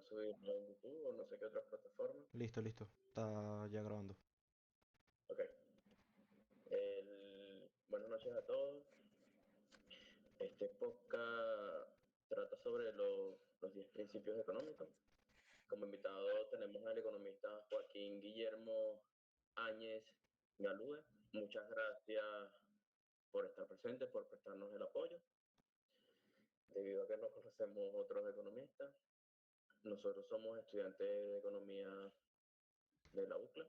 podemos subirlo en YouTube o no sé qué otras plataformas. Listo, listo. Está ya grabando. Ok. Buenas noches a todos. Este podcast trata sobre los 10 principios económicos. Como invitado tenemos al economista Joaquín Guillermo Áñez Galúe. Muchas gracias por estar presente, por prestarnos el apoyo. Debido a que no conocemos otros economistas, nosotros somos estudiantes de economía de la UCLA.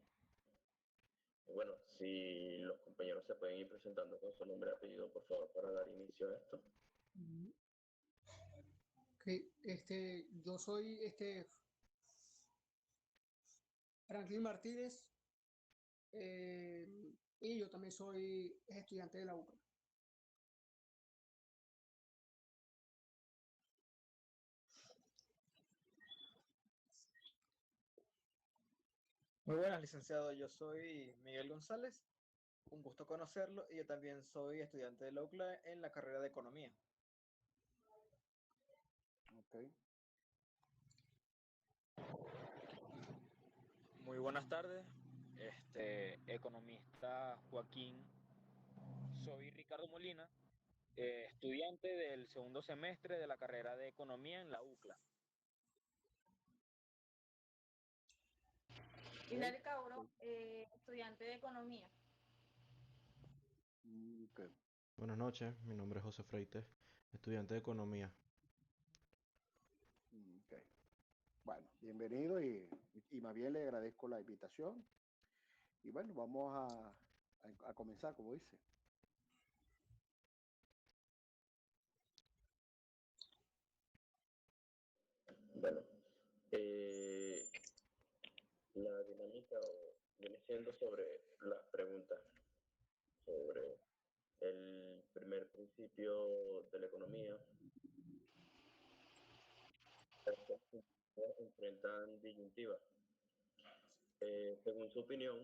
Y bueno, si los compañeros se pueden ir presentando con su nombre y apellido, por favor, para dar inicio a esto. Ok, yo soy Franklin Martínez, y yo también soy estudiante de la UCA. Muy buenas, licenciado. Yo soy Miguel González. Un gusto conocerlo y yo también soy estudiante de la UCLA en la carrera de Economía. Ok. Muy buenas tardes, economista Joaquín. Soy Ricardo Molina, estudiante del segundo semestre de la carrera de Economía en la UCLA. Hilary Cauro, estudiante de Economía. Ok. Buenas noches, mi nombre es José Freites, estudiante de Economía. Ok. Bueno, bienvenido y más bien le agradezco la invitación. Y bueno, vamos a comenzar, como dice. Bueno, la dinámica viene siendo sobre las preguntas, sobre el primer principio de la economía. Estas enfrentan disyuntivas. Según su opinión,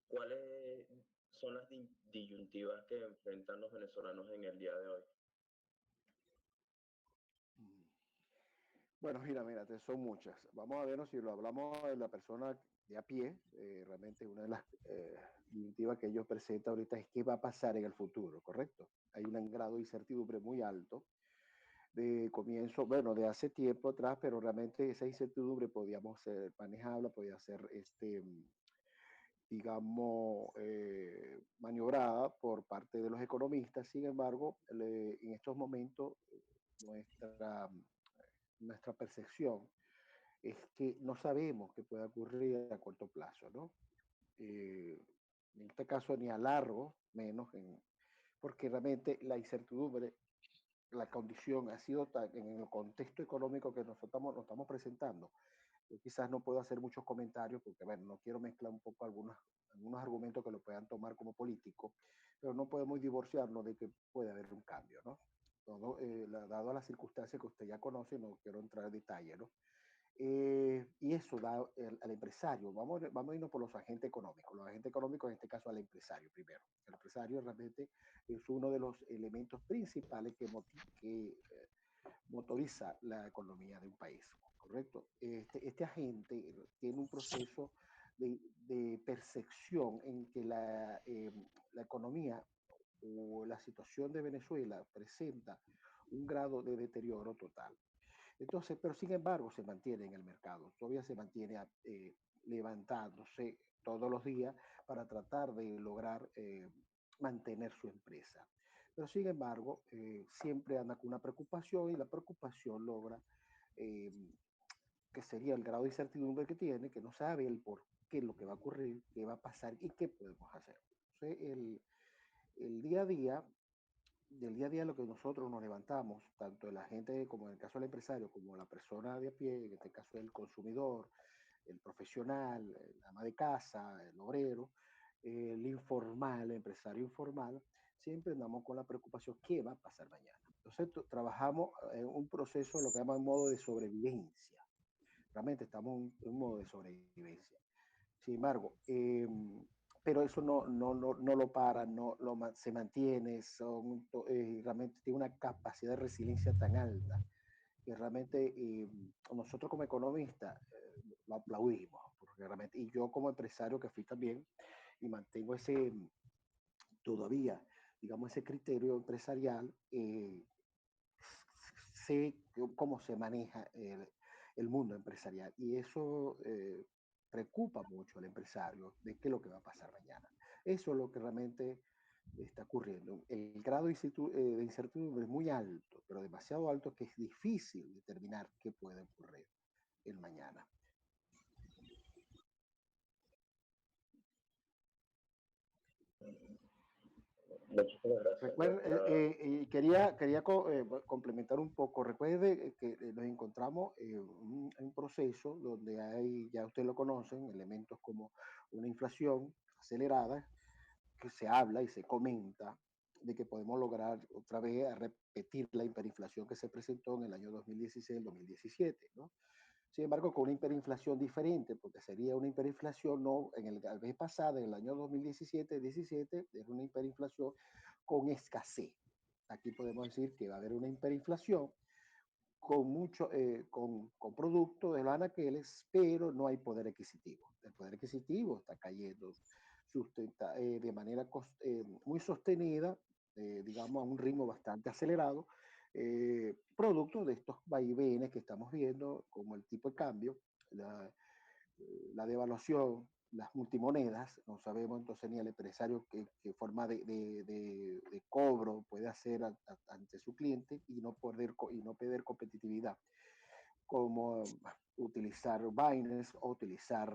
¿cuáles son las disyuntivas que enfrentan los venezolanos en el día de hoy? Mm. Bueno, mírate, son muchas. Vamos a ver si lo hablamos de la persona de a pie. Realmente una de las disyuntivas que ellos presentan ahorita es qué va a pasar en el futuro, ¿correcto? Hay un grado de incertidumbre muy alto de comienzo, bueno, de hace tiempo atrás, pero realmente esa incertidumbre podíamos ser manejable, podía ser, digamos, maniobrada por parte de los economistas. Sin embargo, en estos momentos nuestra, nuestra percepción es que no sabemos qué puede ocurrir a corto plazo, ¿no? En este caso ni a largo, menos, porque realmente la incertidumbre, la condición ha sido tan, en el contexto económico que nosotros nos estamos presentando. Yo quizás no puedo hacer muchos comentarios porque, bueno, no quiero mezclar un poco algunos argumentos que lo puedan tomar como político, pero no podemos divorciarnos de que puede haber un cambio, ¿no? Todo, dado las circunstancias que usted ya conoce, no quiero entrar en detalle, ¿no? Y eso da al empresario. Vamos a irnos por los agentes económicos. Los agentes económicos, en este caso, al empresario primero. El empresario realmente es uno de los elementos principales que motoriza la economía de un país, ¿correcto? Este agente tiene un proceso de percepción en que la economía o la situación de Venezuela presenta un grado de deterioro total. Entonces, pero sin embargo se mantiene en el mercado, todavía se mantiene levantándose todos los días para tratar de lograr mantener su empresa. Pero sin embargo, siempre anda con una preocupación y la preocupación logra eh, que sería el grado de incertidumbre que tiene, que no sabe el por qué, lo que va a ocurrir, qué va a pasar y qué podemos hacer. Entonces, el día a día, del día a día lo que nosotros nos levantamos, tanto la gente como en el caso del empresario, como la persona de a pie, en este caso el consumidor, el profesional, el ama de casa, el obrero, el informal, el empresario informal, siempre andamos con la preocupación, ¿qué va a pasar mañana? Entonces trabajamos en un proceso, lo que llaman modo de sobrevivencia. Realmente estamos en un modo de sobrevivencia. Sin embargo, pero eso no lo para, se mantiene, realmente tiene una capacidad de resiliencia tan alta que realmente nosotros como economistas lo aplaudimos, porque realmente, y yo como empresario que fui también, y mantengo ese, todavía, digamos, ese criterio empresarial, sé cómo se maneja el mundo empresarial y eso preocupa mucho al empresario de qué es lo que va a pasar mañana. Eso es lo que realmente está ocurriendo. El grado de incertidumbre es muy alto, pero demasiado alto que es difícil determinar qué puede ocurrir el mañana. Muchísimas gracias. Quería complementar un poco. Recuerde que nos encontramos en un proceso donde hay, ya ustedes lo conocen, elementos como una inflación acelerada, que se habla y se comenta de que podemos lograr otra vez a repetir la hiperinflación que se presentó en el año 2016-2017, ¿no? Sin embargo, con una hiperinflación diferente, porque sería una hiperinflación no en la vez pasada, en el año 2017, era una hiperinflación con escasez. Aquí podemos decir que va a haber una hiperinflación con productos de los anaqueles, pero no hay poder adquisitivo. El poder adquisitivo está cayendo de manera muy sostenida, digamos, a un ritmo bastante acelerado, producto de estos vaivenes que estamos viendo, como el tipo de cambio, la devaluación, las multimonedas, no sabemos entonces ni el empresario qué forma de cobro puede hacer ante su cliente y no perder competitividad, como utilizar Binance o utilizar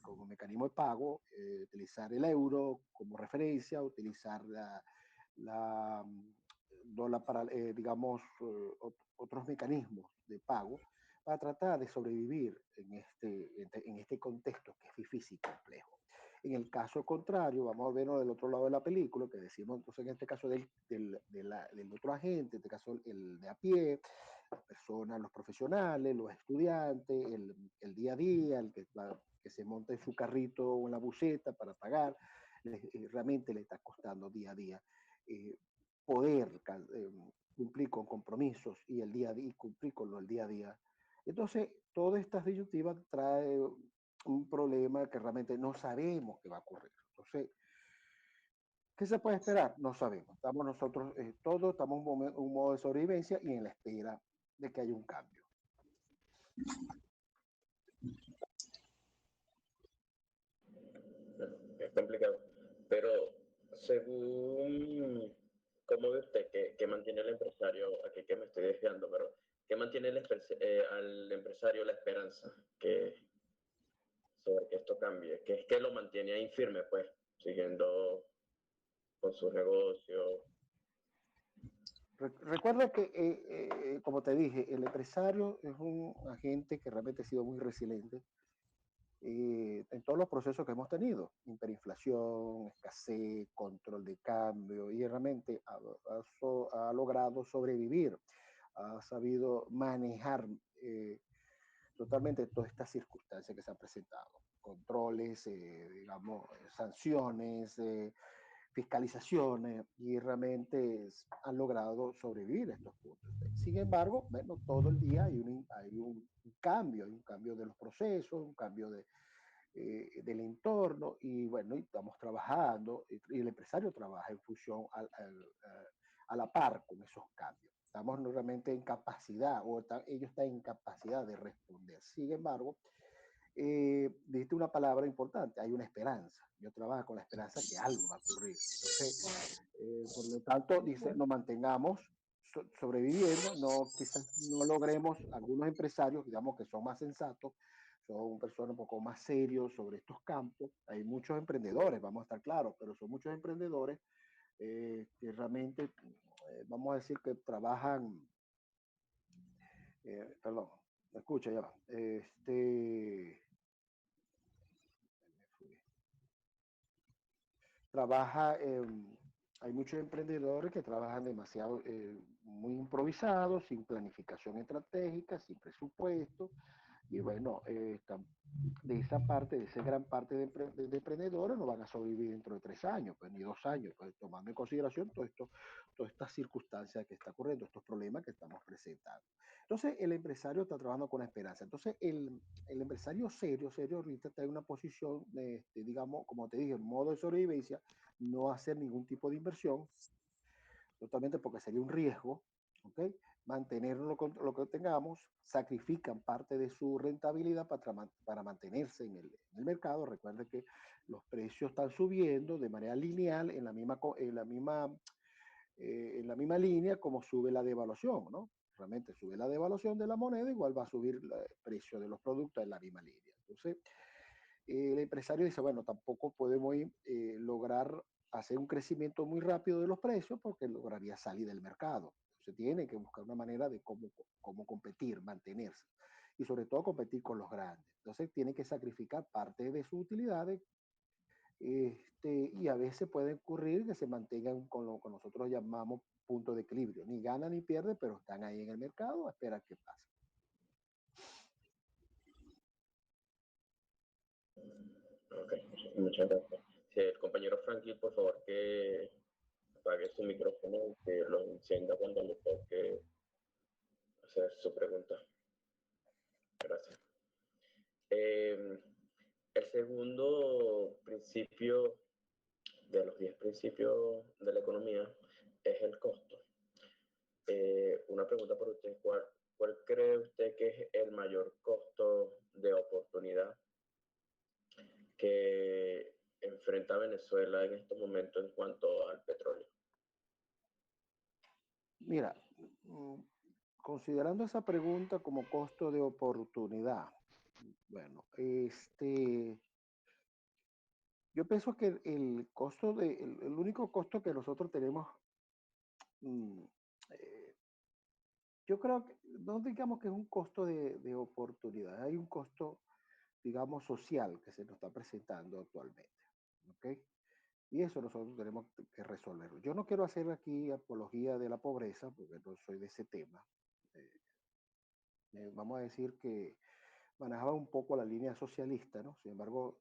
como mecanismo de pago, utilizar el euro como referencia, utilizar la dólar para, digamos, otros mecanismos de pago para tratar de sobrevivir en este contexto que es difícil y complejo. En el caso contrario, vamos a verlo del otro lado de la película, que decimos entonces en este caso del otro agente, en este caso el de a pie, las personas, los profesionales, los estudiantes, el día a día, que se monta en su carrito o en la buseta para pagar, realmente le está costando día a día poder cumplir con compromisos y el día a día, cumplir con lo del día a día. Entonces, todas estas disyuntivas trae un problema que realmente no sabemos qué va a ocurrir. Entonces, ¿qué se puede esperar? No sabemos. Estamos nosotros, todos estamos en un modo de sobrevivencia y en la espera de que haya un cambio. Es complicado, pero según cómo ve usted que mantiene el empresario, aquí que me estoy desviando, pero ¿qué mantiene al empresario la esperanza sobre que esto cambie? ¿Qué es que lo mantiene ahí firme, pues, siguiendo con su negocio? Recuerda que, como te dije, el empresario es un agente que realmente ha sido muy resiliente en todos los procesos que hemos tenido, hiperinflación, escasez, control de cambio, y realmente ha logrado sobrevivir, ha sabido manejar totalmente todas estas circunstancias que se han presentado, controles, digamos, sanciones, fiscalizaciones, y realmente han logrado sobrevivir a estos puntos. Sin embargo, bueno, todo el día hay un cambio de los procesos, un cambio del entorno, y bueno, y estamos trabajando, y el empresario trabaja en función a la par con esos cambios. Estamos realmente en capacidad, ellos están en capacidad de responder. Sin embargo, dijiste una palabra importante, hay una esperanza. Yo trabajo con la esperanza que algo va a ocurrir. Entonces, por lo tanto, dice, nos mantengamos sobreviviendo, quizás no logremos, algunos empresarios, digamos que son más sensatos, son personas un poco más serios sobre estos campos. Hay muchos emprendedores, vamos a estar claros, pero son muchos emprendedores que realmente, vamos a decir que trabajan, perdón, escucha ya va, trabaja, hay muchos emprendedores que trabajan demasiado, muy improvisados, sin planificación estratégica, sin presupuesto, Y bueno, de esa parte, de esa gran parte de emprendedores no van a sobrevivir dentro de 3 años, pues, ni 2 años, pues, tomando en consideración todo esto, todas estas circunstancias que está ocurriendo, estos problemas que estamos presentando. Entonces, el empresario está trabajando con esperanza. Entonces, el empresario serio, serio, ahorita está en una posición, digamos, como te dije, en modo de sobrevivencia, no hacer ningún tipo de inversión, totalmente porque sería un riesgo, ¿ok? Mantener lo que tengamos, sacrifican parte de su rentabilidad para mantenerse en el mercado. Recuerden que los precios están subiendo de manera lineal en la misma línea como sube la devaluación, ¿no? Realmente sube la devaluación de la moneda, igual va a subir el precio de los productos en la misma línea. Entonces, el empresario dice, bueno, tampoco podemos lograr hacer un crecimiento muy rápido de los precios porque lograría salir del mercado. Se tiene que buscar una manera de cómo competir, mantenerse y sobre todo competir con los grandes. Entonces tiene que sacrificar parte de sus utilidades y a veces puede ocurrir que se mantengan con lo que nosotros llamamos punto de equilibrio. Ni gana ni pierde, pero están ahí en el mercado a esperar qué pasa. Ok, muchas gracias. Si el compañero Franklin, por favor, que apague su micrófono y que lo encienda cuando le toque hacer su pregunta. Gracias. El segundo principio de los 10 principios de la economía es el costo. Una pregunta por usted, ¿cuál cree usted que es el mayor costo de oportunidad que enfrenta Venezuela en estos momentos en cuanto al petróleo? Mira, considerando esa pregunta como costo de oportunidad, bueno, yo pienso que el único costo que nosotros tenemos, mm, eh, yo creo que no digamos que es un costo de oportunidad, hay un costo, digamos, social que se nos está presentando actualmente, ¿ok? Y eso nosotros tenemos que resolverlo. Yo no quiero hacer aquí apología de la pobreza, porque no soy de ese tema. Eh, Vamos a decir que manejaba un poco la línea socialista, ¿no? Sin embargo,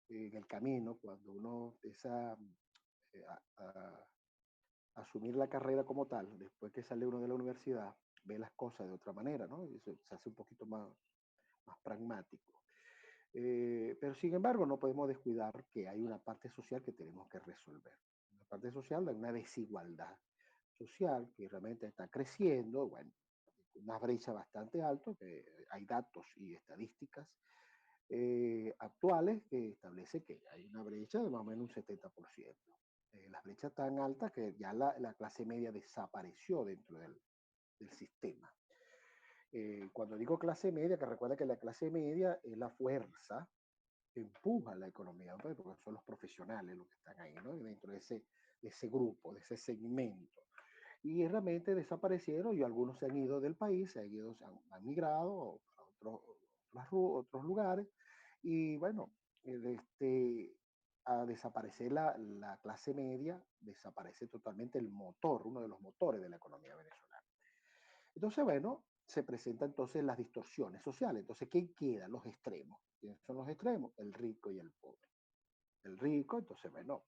en el camino, cuando uno empieza a asumir la carrera como tal, después que sale uno de la universidad, ve las cosas de otra manera, ¿no? Y se hace un poquito más pragmático. Pero sin embargo, no podemos descuidar que hay una parte social que tenemos que resolver. La parte social de una desigualdad social que realmente está creciendo, bueno, una brecha bastante alta, que hay datos y estadísticas actuales que establece que hay una brecha de más o menos un 70%. Las brechas tan altas que ya la clase media desapareció dentro del sistema. Cuando digo clase media, que recuerda que la clase media es la fuerza que empuja la economía, ¿no? Porque son los profesionales los que están ahí, ¿no? Dentro de ese grupo, de ese segmento. Y realmente desaparecieron y algunos se han ido del país, han migrado a otros lugares. Y bueno, a desaparecer la clase media, desaparece totalmente el motor, uno de los motores de la economía venezolana. Entonces, bueno, se presentan entonces las distorsiones sociales. Entonces, ¿quién queda? Los extremos. ¿Quiénes son los extremos? El rico y el pobre. El rico, entonces, bueno,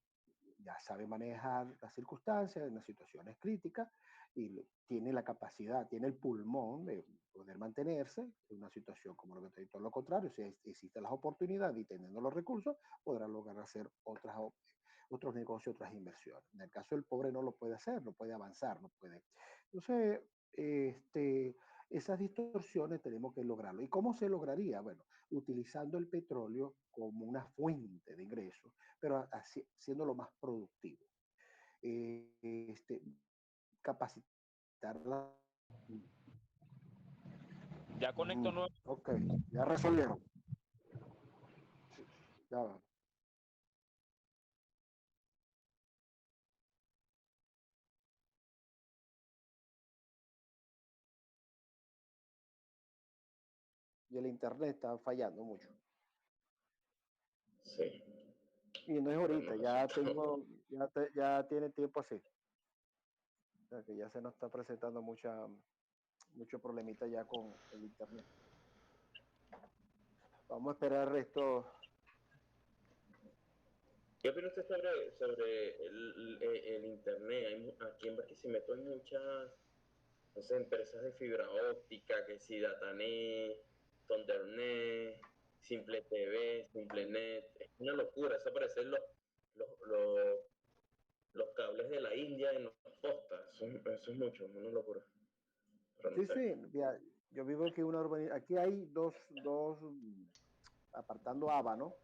ya sabe manejar las circunstancias en las situaciones críticas y tiene la capacidad, tiene el pulmón de poder mantenerse en una situación como lo que te todo lo contrario, si existen las oportunidades y teniendo los recursos, podrá lograr hacer otros negocios, otras inversiones. En el caso del pobre no lo puede hacer, no puede avanzar, no puede. Entonces, esas distorsiones tenemos que lograrlo. ¿Y cómo se lograría? Bueno, utilizando el petróleo como una fuente de ingresos, pero haciéndolo más productivo. Capacitarla. Ya conecto nuevo. Ok, ya resolvieron. Sí, ya va. Y el internet está fallando mucho. Sí. Y no es ahorita, Bueno, ya nosotros- ya tiene tiempo así. O sea, que ya se nos está presentando mucho problemita ya con el internet. vamos a esperar el resto. ¿Qué opina usted sobre el Internet? Aquí en Barquisimeto hay muchas, no sé, empresas de fibra óptica, que si Datanet, Thundernet, Simple TV, SimpleNet. Es una locura, eso parecen los, los, los cables de la India en los postas. Eso es mucho, una locura. Pero no Sí, sé. sí, mira, yo vivo aquí en una urbanización, aquí hay apartando ABA, ¿no?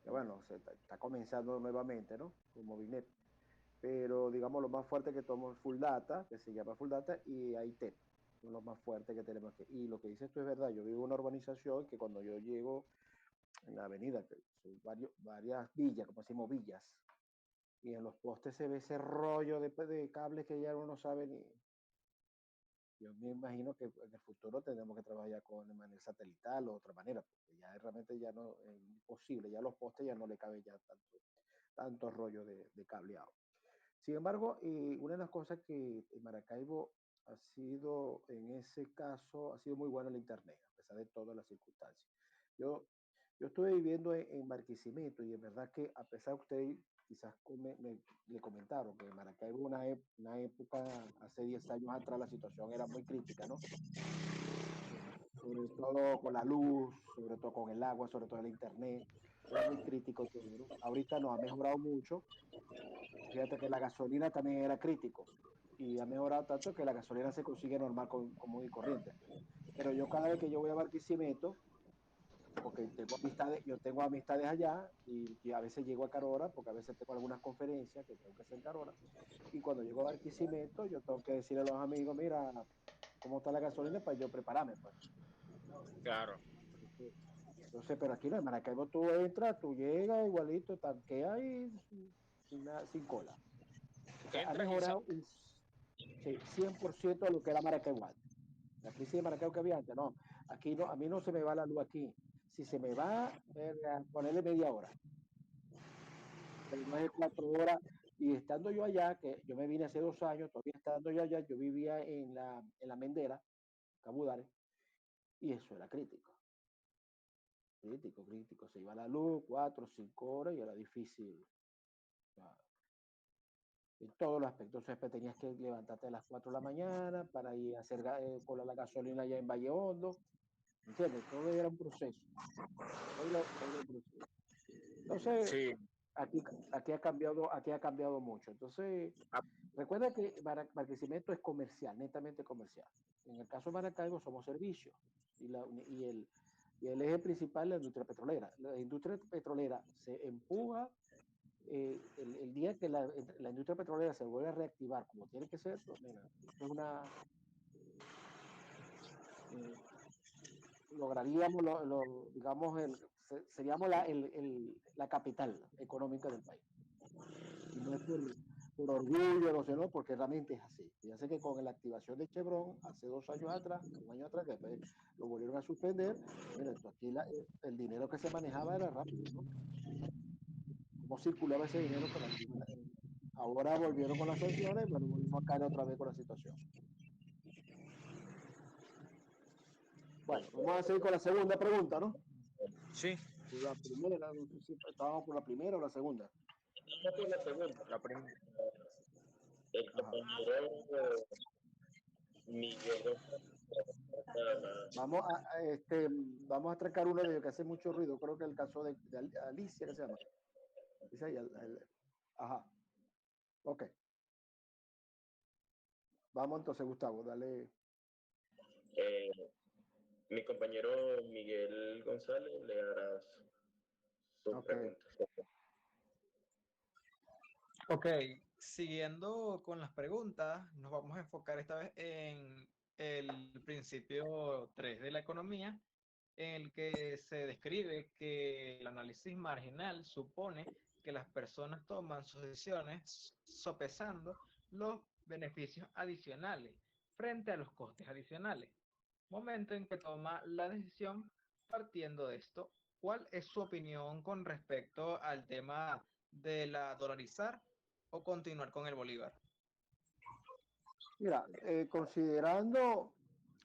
Que bueno, está comenzando nuevamente, ¿no? Con Movinet. Pero digamos lo más fuerte que tomo es Full Data, que se llama Full Data, y ITEP, son los más fuertes que tenemos aquí. Y lo que dices tú es verdad, yo vivo en una urbanización que cuando yo llego en la avenida, que son varias villas, como decimos villas, y en los postes se ve ese rollo de cables que ya uno no sabe ni... Yo me imagino que en el futuro tendremos que trabajar con de manera satelital o de otra manera, porque ya realmente ya no es imposible, ya los postes ya no le cabe ya tanto rollo de cableado. Sin embargo, una de las cosas que en Maracaibo ha sido, en ese caso, ha sido muy buena el Internet, a pesar de todas las circunstancias. Yo, yo estuve viviendo en Barquisimeto y en verdad que a pesar de ustedes quizás le comentaron que en Maracaibo una época, hace 10 años atrás, la situación era muy crítica, ¿no? Sobre todo con la luz, sobre todo con el agua, sobre todo el Internet. Era muy crítico todo, ¿no? Ahorita nos ha mejorado mucho. Fíjate que la gasolina también era crítico y ha mejorado tanto que la gasolina se consigue normal, común y corriente. Pero yo cada vez que yo voy a Barquisimeto, porque yo tengo amistades allá y a veces llego a Carora, porque a veces tengo algunas conferencias que tengo que hacer en Carora, y cuando llego a Barquisimeto yo tengo que decirle a los amigos, mira, ¿cómo está la gasolina? Para yo prepararme, pues. Claro. Entonces, pero aquí no, en Maracaibo tú entras, tú llegas igualito, tanqueas y sin cola. O sea, ha Entras y mejorado un 100% a lo que era Maracaibo antes. La crisis de Maracaibo que había antes, no. Aquí no, a mí no se me va la luz aquí. Si se me va, ponerle media hora. Pero no es 4 horas. Y estando yo allá, que yo me vine hace 2 años, todavía estando yo allá, yo vivía en la Mendera, Cabudare, y eso era crítico. Crítico. Se iba la luz 4 o 5 horas y era difícil. O sea, en todos los aspectos. Entonces tenías que levantarte a las 4 de la mañana para ir a hacer colar la gasolina allá en Valle Hondo. ¿Entiendes? Todo era un proceso. Todo un proceso. Entonces, sí. aquí ha cambiado mucho. Entonces, recuerda que Barquisimeto es comercial, netamente comercial. En el caso de Maracaibo somos servicios y el eje principal es la industria petrolera. La industria petrolera se empuja el día que la industria petrolera se vuelve a reactivar como tiene que ser. Pues, mira, es lograríamos, digamos, seríamos la capital económica del país. Y no es por orgullo, no sé, no, porque realmente es así. Ya sé que con la activación de Chevron, hace 2 años atrás, un año atrás, que después lo volvieron a suspender, mira, aquí el dinero que se manejaba era rápido, ¿no? Cómo circulaba ese dinero, pero ahora volvieron con las sanciones, bueno, volvimos a caer otra vez con la situación. Bueno, vamos a seguir con la segunda pregunta, ¿no? Sí. La primera, no sé si estábamos por la primera o la segunda. No por la segunda. La primera. El compañero Miguel. Vamos a atracar uno de ellos que hace mucho ruido. Creo que el caso de Alicia, ¿qué se llama? Dice ahí, ajá. Ok. Vamos entonces, Gustavo, dale. Mi compañero Miguel González le hará su pregunta. Ok, siguiendo con las preguntas, nos vamos a enfocar esta vez en el principio 3 de la economía, en el que se describe que el análisis marginal supone que las personas toman sus decisiones sopesando los beneficios adicionales frente a los costes adicionales. Momento en que toma la decisión partiendo de esto. ¿Cuál es su opinión con respecto al tema de la dolarizar o continuar con el bolívar? Mira, considerando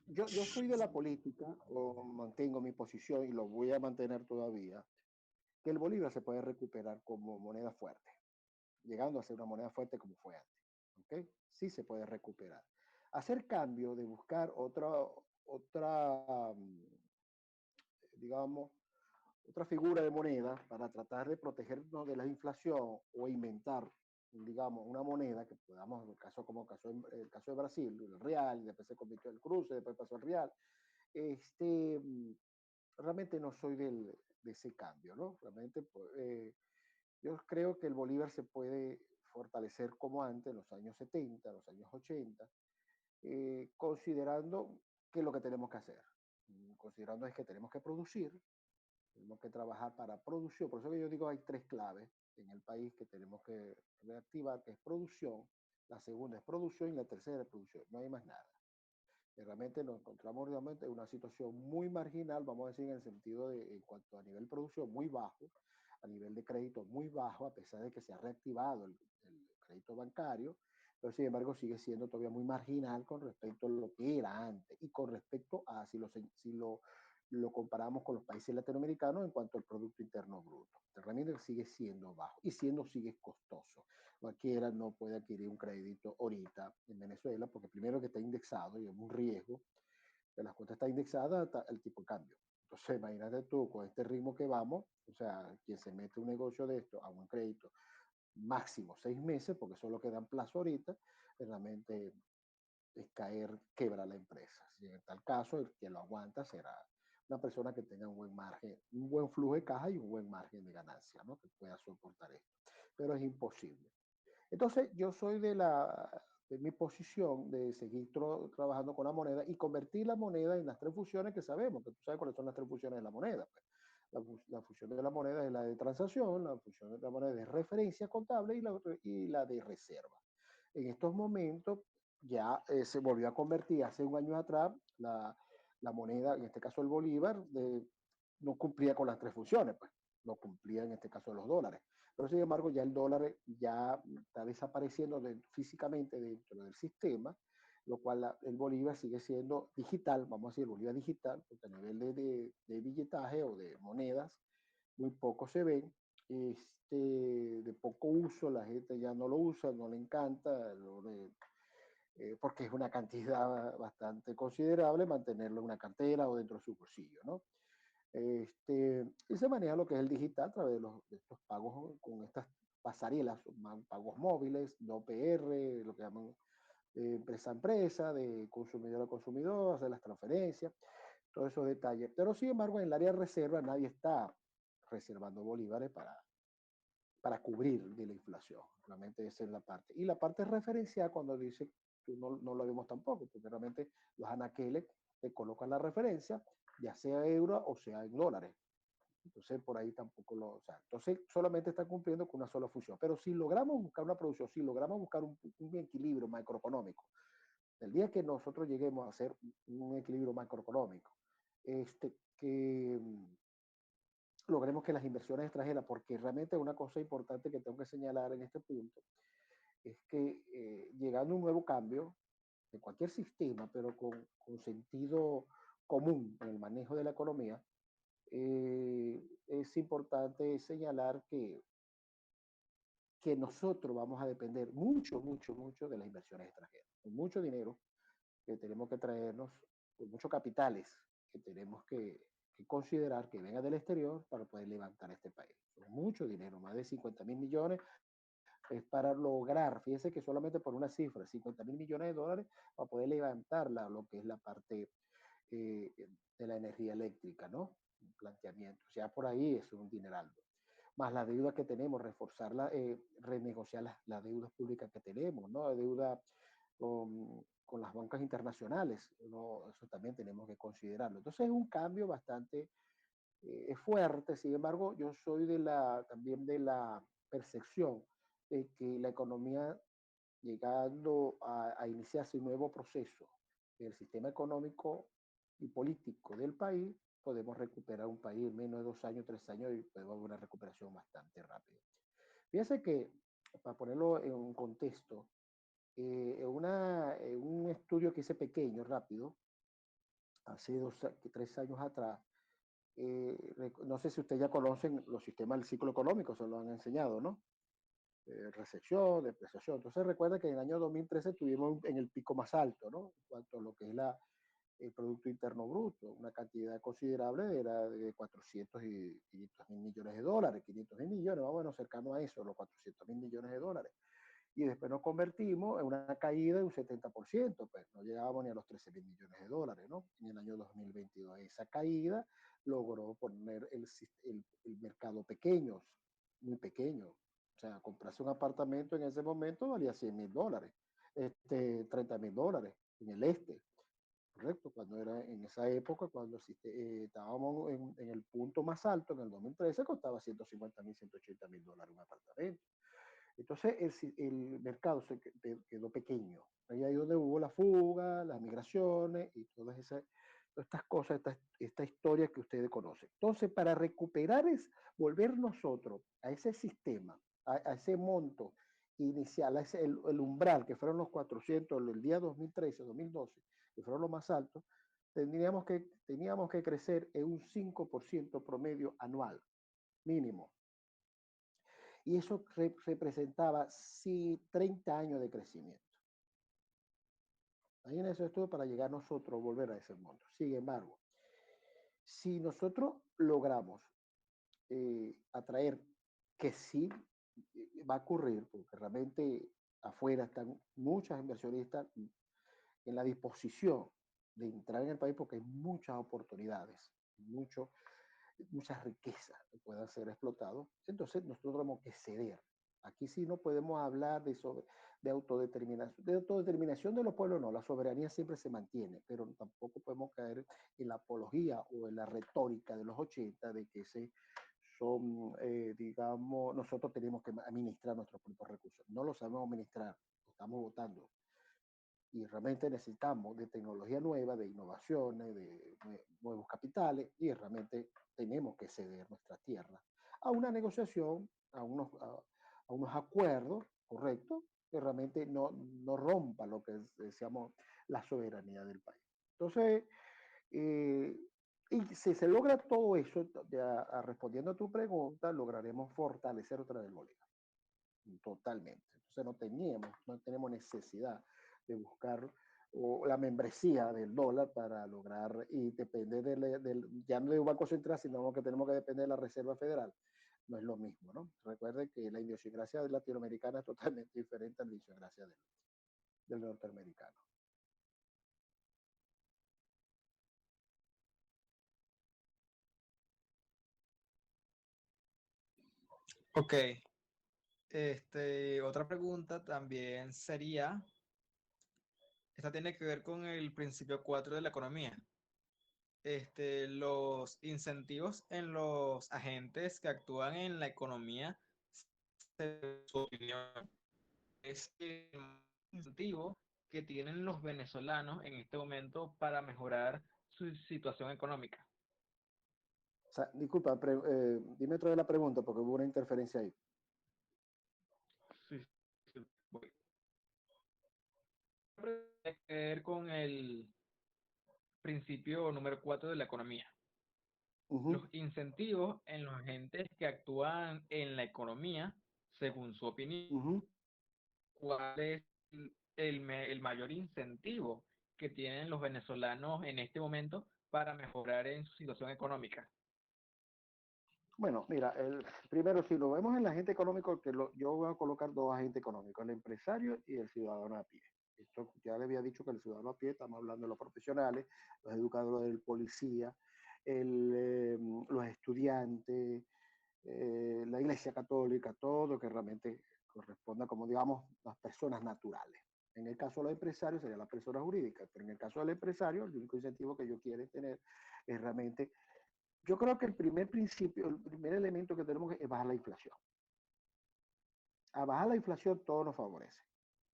yo soy de la política, o mantengo mi posición y lo voy a mantener todavía, que el bolívar se puede recuperar como moneda fuerte, llegando a ser una moneda fuerte como fue antes. ¿Ok? Sí se puede recuperar. Hacer cambio de buscar digamos, otra figura de moneda para tratar de protegernos de la inflación o inventar, digamos, una moneda que podamos, en el caso como el caso de Brasil, el real, después se convirtió en el cruce, después pasó al real. Este, realmente no soy de ese cambio, ¿no? Realmente, pues, yo creo que el Bolívar se puede fortalecer como antes, en los años 70, los años 80, considerando qué es lo que tenemos que hacer. Considerando es que tenemos que producir, tenemos que trabajar para producción. Por eso que yo digo hay tres claves en el país que tenemos que reactivar, que es producción, la segunda es producción y la tercera es producción. No hay más nada. Realmente nos encontramos realmente en una situación muy marginal, vamos a decir, en el sentido de, en cuanto a nivel de producción, muy bajo, a nivel de crédito muy bajo, a pesar de que se ha reactivado el crédito bancario, pero sin embargo sigue siendo todavía muy marginal con respecto a lo que era antes y con respecto a si lo comparamos con los países latinoamericanos en cuanto al Producto Interno Bruto. Realmente sigue siendo bajo y sigue costoso. Cualquiera no puede adquirir un crédito ahorita en Venezuela porque primero que está indexado y es un riesgo que las cuotas están indexadas al tipo de cambio. Entonces, imagínate tú con este ritmo que vamos, o sea, quien se mete un negocio de esto a un crédito máximo 6 meses, porque eso es lo que dan plazo ahorita, realmente es caer, quebra la empresa. Si en tal caso, el que lo aguanta será una persona que tenga un buen margen, un buen flujo de caja y un buen margen de ganancia, ¿no? Que pueda soportar esto. Pero es imposible. Entonces, yo soy de mi posición de seguir trabajando con la moneda y convertir la moneda en las tres funciones que sabemos, que tú sabes cuáles son las tres funciones de la moneda. Pues. La función de la moneda es la de transacción, la función de la moneda es de referencia contable y la de reserva. En estos momentos ya se volvió a convertir hace un año atrás la moneda, en este caso el bolívar, no cumplía con las tres funciones, pues no cumplía en este caso los dólares. Pero sin embargo ya el dólar ya está desapareciendo físicamente dentro del sistema, lo cual el bolívar sigue siendo digital, vamos a decir, el bolívar digital, porque a nivel de billetaje o de monedas, muy poco se ven, de poco uso, la gente ya no lo usa, no le encanta, porque es una cantidad bastante considerable mantenerlo en una cartera o dentro de su bolsillo, ¿no? Y se maneja lo que es el digital a través de estos pagos con estas pasarelas, pagos móviles, de OPR, lo que llaman empresa a empresa, de consumidor a consumidor, hacer las transferencias, todos esos detalles. Pero sin embargo, en el área de reserva nadie está reservando bolívares para cubrir de la inflación. Realmente esa es la parte. Y la parte referencial, cuando dice, no lo vemos tampoco, porque realmente los anaqueles te colocan la referencia, ya sea euro o sea en dólares. Entonces, por ahí tampoco o sea, entonces solamente está cumpliendo con una sola función. Pero si logramos buscar una producción, si logramos buscar un equilibrio macroeconómico, el día que nosotros lleguemos a hacer un equilibrio macroeconómico, que logremos que las inversiones extranjeras, porque realmente una cosa importante que tengo que señalar en este punto, es que llegando a un nuevo cambio de cualquier sistema, pero con sentido común en el manejo de la economía, es importante señalar que nosotros vamos a depender mucho, mucho, mucho de las inversiones extranjeras. Con mucho dinero que tenemos que traernos, con muchos capitales que tenemos que considerar que venga del exterior para poder levantar este país. Con mucho dinero, más de 50.000 millones, es para lograr, fíjense que solamente por una cifra, 50.000 millones de dólares, para poder levantar lo que es la parte eh, de la energía eléctrica, ¿no? Un planteamiento. O sea, por ahí es un dineral. Más la deuda que tenemos, reforzarla, renegociar las deudas públicas que tenemos, ¿no? La deuda con las bancas internacionales, ¿no? Eso también tenemos que considerarlo. Entonces es un cambio bastante fuerte, sin embargo, yo soy también de la percepción de que la economía llegando a iniciarse un nuevo proceso del sistema económico y político del país, podemos recuperar un país en menos de 2 años, 3 años y podemos haber una recuperación bastante rápida. Fíjense que, para ponerlo en un contexto, un estudio que hice pequeño, rápido, hace 3 años atrás, no sé si ustedes ya conocen los sistemas del ciclo económico, se lo han enseñado, ¿no? Recepción, depreciación. Entonces recuerda que en el año 2013 tuvimos en el pico más alto, ¿no? En cuanto a lo que es el Producto Interno Bruto, una cantidad considerable, era de 400 y 500 mil millones de dólares, 500 mil millones, más o menos cercano a eso, los 400 mil millones de dólares. Y después nos convertimos en una caída de un 70%, pues no llegábamos ni a los 13 mil millones de dólares, ¿no? En el año 2022. Esa caída logró poner el mercado pequeño, muy pequeño. O sea, comprarse un apartamento en ese momento valía 100 mil dólares, 30 mil dólares en el este, correcto, cuando era en esa época, cuando estábamos en el punto más alto, en el 2013, costaba 150 mil, 180 mil dólares un apartamento. Entonces el mercado quedó pequeño. Ahí es donde hubo la fuga, las migraciones y todas estas cosas, esta historia que ustedes conocen. Entonces, para recuperar volver nosotros a ese sistema, a ese monto inicial, el umbral que fueron los 400, el día 2013, 2012, que fueron los más altos, teníamos que crecer en un 5% promedio anual, mínimo. Y eso representaba 30 años de crecimiento. Ahí en eso estuvo para llegar nosotros a volver a ese monto. Sin embargo, si nosotros logramos atraer, que sí va a ocurrir, porque realmente afuera están muchas inversionistas en la disposición de entrar en el país porque hay muchas oportunidades, muchas riquezas que puedan ser explotados, entonces nosotros tenemos que ceder. Aquí sí no podemos hablar de autodeterminación. De autodeterminación de los pueblos no, la soberanía siempre se mantiene, pero tampoco podemos caer en la apología o en la retórica de los 80 de que digamos, nosotros tenemos que administrar nuestros propios recursos. No lo sabemos administrar, estamos votando. Y realmente necesitamos de tecnología nueva, de innovaciones, de nuevos capitales, y realmente tenemos que ceder nuestra tierra a una negociación, a unos acuerdos, ¿correcto? Que realmente no rompa lo que decíamos la soberanía del país. Entonces, y si se logra todo eso, respondiendo a tu pregunta, lograremos fortalecer otra vez el Bolívar. Totalmente. Entonces no tenemos necesidad de buscar la membresía del dólar para lograr y depender ya no de un banco central, sino que tenemos que depender de la Reserva Federal. No es lo mismo, ¿no? Recuerden que la idiosincrasia latinoamericana es totalmente diferente a la idiosincrasia del norteamericano. Ok. Otra pregunta también sería, esta tiene que ver con el principio 4 de la economía. Los incentivos en los agentes que actúan en la economía, según su opinión, es el incentivo que tienen los venezolanos en este momento para mejorar su situación económica. O sea, disculpa, dime otra vez la pregunta porque hubo una interferencia ahí. Sí, voy. Tiene que ver con el principio número 4 de la economía. Los incentivos en los agentes que actúan en la economía, según su opinión, ¿cuál es el mayor incentivo que tienen los venezolanos en este momento para mejorar en su situación económica? Bueno, mira, primero, si lo vemos en el agente económico, yo voy a colocar dos agentes económicos, el empresario y el ciudadano a pie. Esto ya le había dicho que el ciudadano a pie, estamos hablando de los profesionales, los educadores, del policía, los estudiantes, la Iglesia Católica, todo que realmente corresponda como, digamos, las personas naturales. En el caso de los empresarios sería la persona jurídica, pero en el caso del empresario, el único incentivo que ellos quieren tener es realmente... Yo creo que el primer elemento que tenemos es bajar la inflación. A bajar la inflación todo nos favorece.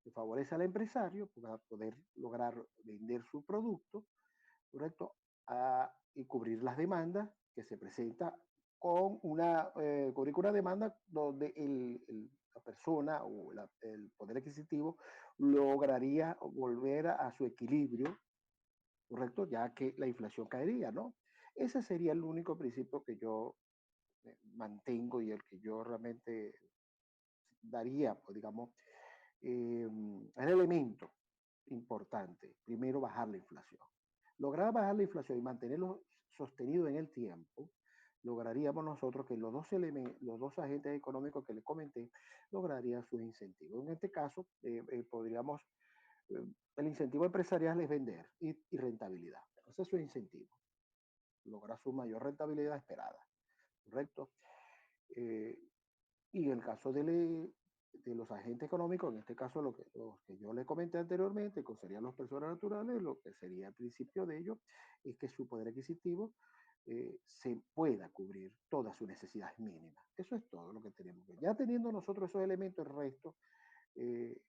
Se favorece al empresario para poder lograr vender su producto, ¿correcto? Y cubrir las demandas que se presentan cubrir una demanda donde la persona o el poder adquisitivo lograría volver a su equilibrio ¿correcto? Ya que la inflación caería, ¿no? Ese sería el único principio que yo mantengo y el que yo realmente daría, pues, digamos, el elemento importante. Primero, bajar la inflación. Lograr bajar la inflación y mantenerlo sostenido en el tiempo, lograríamos nosotros que los dos agentes económicos que les comenté lograrían sus incentivos. En este caso, podríamos, el incentivo empresarial es vender y rentabilidad. Ese es su incentivo. Lograr su mayor rentabilidad esperada, ¿correcto? Eh, y en el caso de los agentes económicos, en este caso los que yo les comenté anteriormente, que serían las personas naturales, lo que sería el principio de ello es que su poder adquisitivo se pueda cubrir todas sus necesidades mínimas. Eso es todo lo que tenemos. Ya teniendo nosotros esos elementos, el resto eh,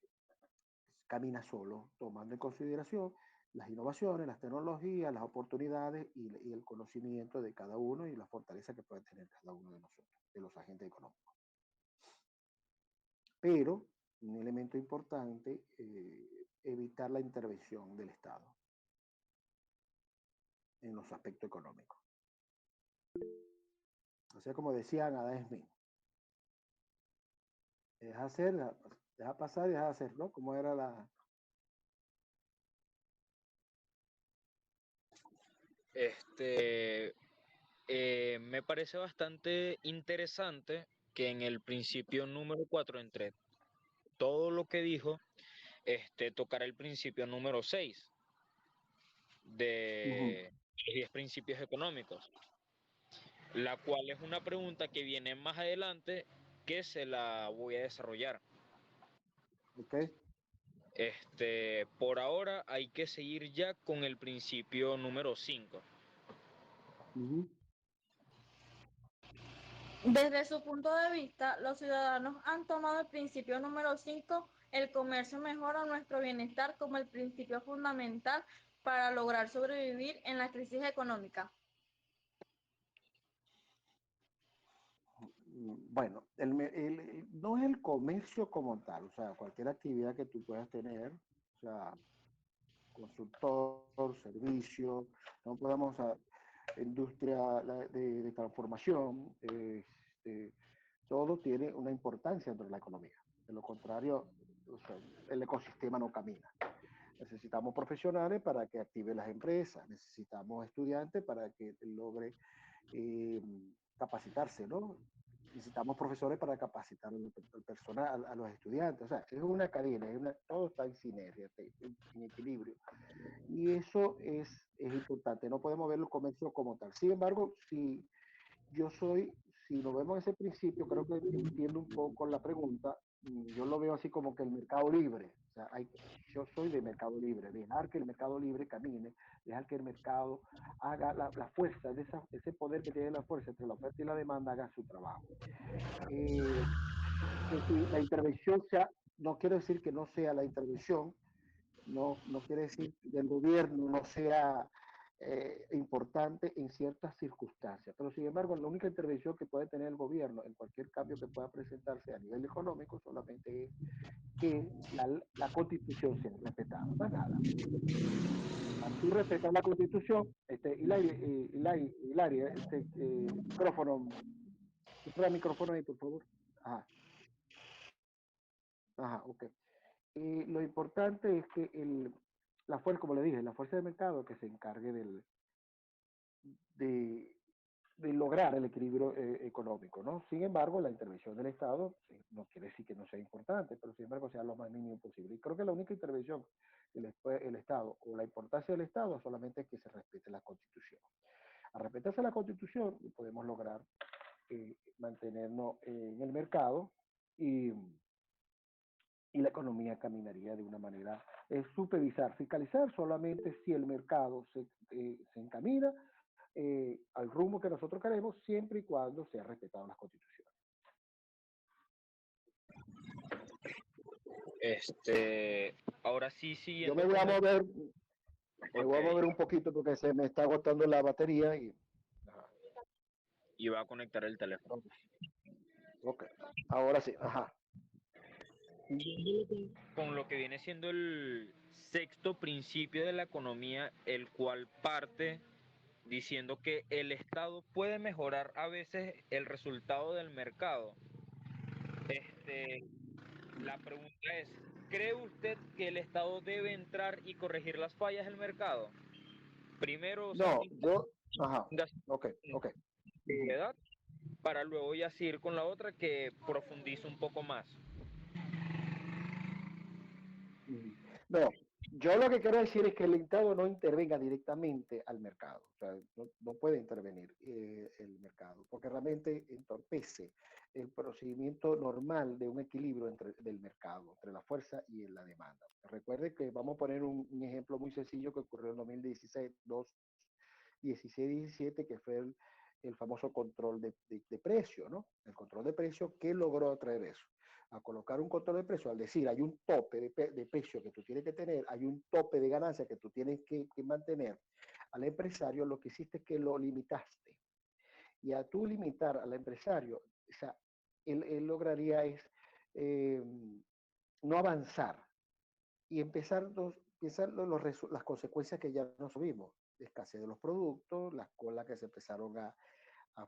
camina solo, tomando en consideración las innovaciones, las tecnologías, las oportunidades y el conocimiento de cada uno y la fortaleza que puede tener cada uno de nosotros, de los agentes económicos. Pero un elemento importante, evitar la intervención del Estado en los aspectos económicos. O sea, como decían Adam Smith, deja hacer, deja pasar y deja hacer, ¿no? Como era la... Me parece bastante interesante que en el principio número 4, entre todo lo que dijo, tocara el principio número 6 de los 10 principios económicos, la cual es una pregunta que viene más adelante que se la voy a desarrollar. Okay. Por ahora hay que seguir ya con el principio número 5. Desde su punto de vista, los ciudadanos han tomado el principio número 5, el comercio mejora nuestro bienestar, como el principio fundamental para lograr sobrevivir en la crisis económica. Bueno, no es el comercio como tal, o sea, cualquier actividad que tú puedas tener, o sea, consultor, servicio, no podemos, industria de transformación, todo tiene una importancia dentro de la economía. De lo contrario, o sea, el ecosistema no camina. Necesitamos profesionales para que activen las empresas, necesitamos estudiantes para que logre capacitarse, ¿no? Necesitamos profesores para capacitar al personal, a los estudiantes. O sea, es una cadena, todo está en sinergia, en equilibrio. Y eso es importante. No podemos ver el comercio como tal. Sin embargo, si nos vemos ese principio, creo que entiendo un poco la pregunta. Yo lo veo así como que el mercado libre. O sea, yo soy de mercado libre. Dejar que el mercado libre camine, dejar que el mercado haga la fuerza, ese poder que tiene la fuerza entre la oferta y la demanda, haga su trabajo. Que la intervención no quiero decir que no sea la intervención, no quiere decir que el gobierno no sea importante en ciertas circunstancias, pero sin embargo la única intervención que puede tener el gobierno en cualquier cambio que pueda presentarse a nivel económico solamente es que la constitución sea respetada, más nada. Al tú respetar la constitución, Hilaria, micrófono, el micrófono ahí, por favor. Ok. Lo importante es que la fuerza, como le dije, la fuerza de mercado que se encargue de lograr el equilibrio económico, ¿no? Sin embargo, la intervención del Estado no quiere decir que no sea importante, pero sin embargo sea lo más mínimo posible. Y creo que la única intervención el Estado o la importancia del Estado solamente es que se respete la Constitución. Al respetarse la Constitución podemos lograr mantenernos en el mercado y la economía caminaría de una manera supervisar, fiscalizar solamente si el mercado se encamina al rumbo que nosotros queremos, siempre y cuando sea respetado las constituciones. Ahora sí, siguiendo. Yo me voy a mover, me voy a mover un poquito porque se me está agotando la batería y va a conectar el teléfono. Ok, ahora sí, Con lo que viene siendo sexto principio de la economía, el cual parte diciendo que el Estado puede mejorar a veces el resultado del mercado. Este, la pregunta es, ¿cree usted que el Estado debe entrar y corregir las fallas del mercado? Primero, No, ajá, ok, ok. edad, para luego ya seguir con la otra que profundiza un poco más. No, yo lo que quiero decir es que el Estado no intervenga directamente al mercado, o sea, no puede intervenir el mercado, porque realmente entorpece el procedimiento normal de un equilibrio del mercado, entre la fuerza y la demanda. Recuerde que vamos a poner un ejemplo muy sencillo que ocurrió en 2016, 16-17, que fue el famoso control de precio, ¿no? El control de precio, ¿qué logró traer eso? A colocar un control de precio, al decir hay un tope de precio que tú tienes que tener, hay un tope de ganancia que tú tienes que mantener, al empresario lo que hiciste es que lo limitaste. Y a tú limitar al empresario, o sea, él lograría es no avanzar y empezar las consecuencias que ya nos vimos, escasez de los productos, las colas que se empezaron a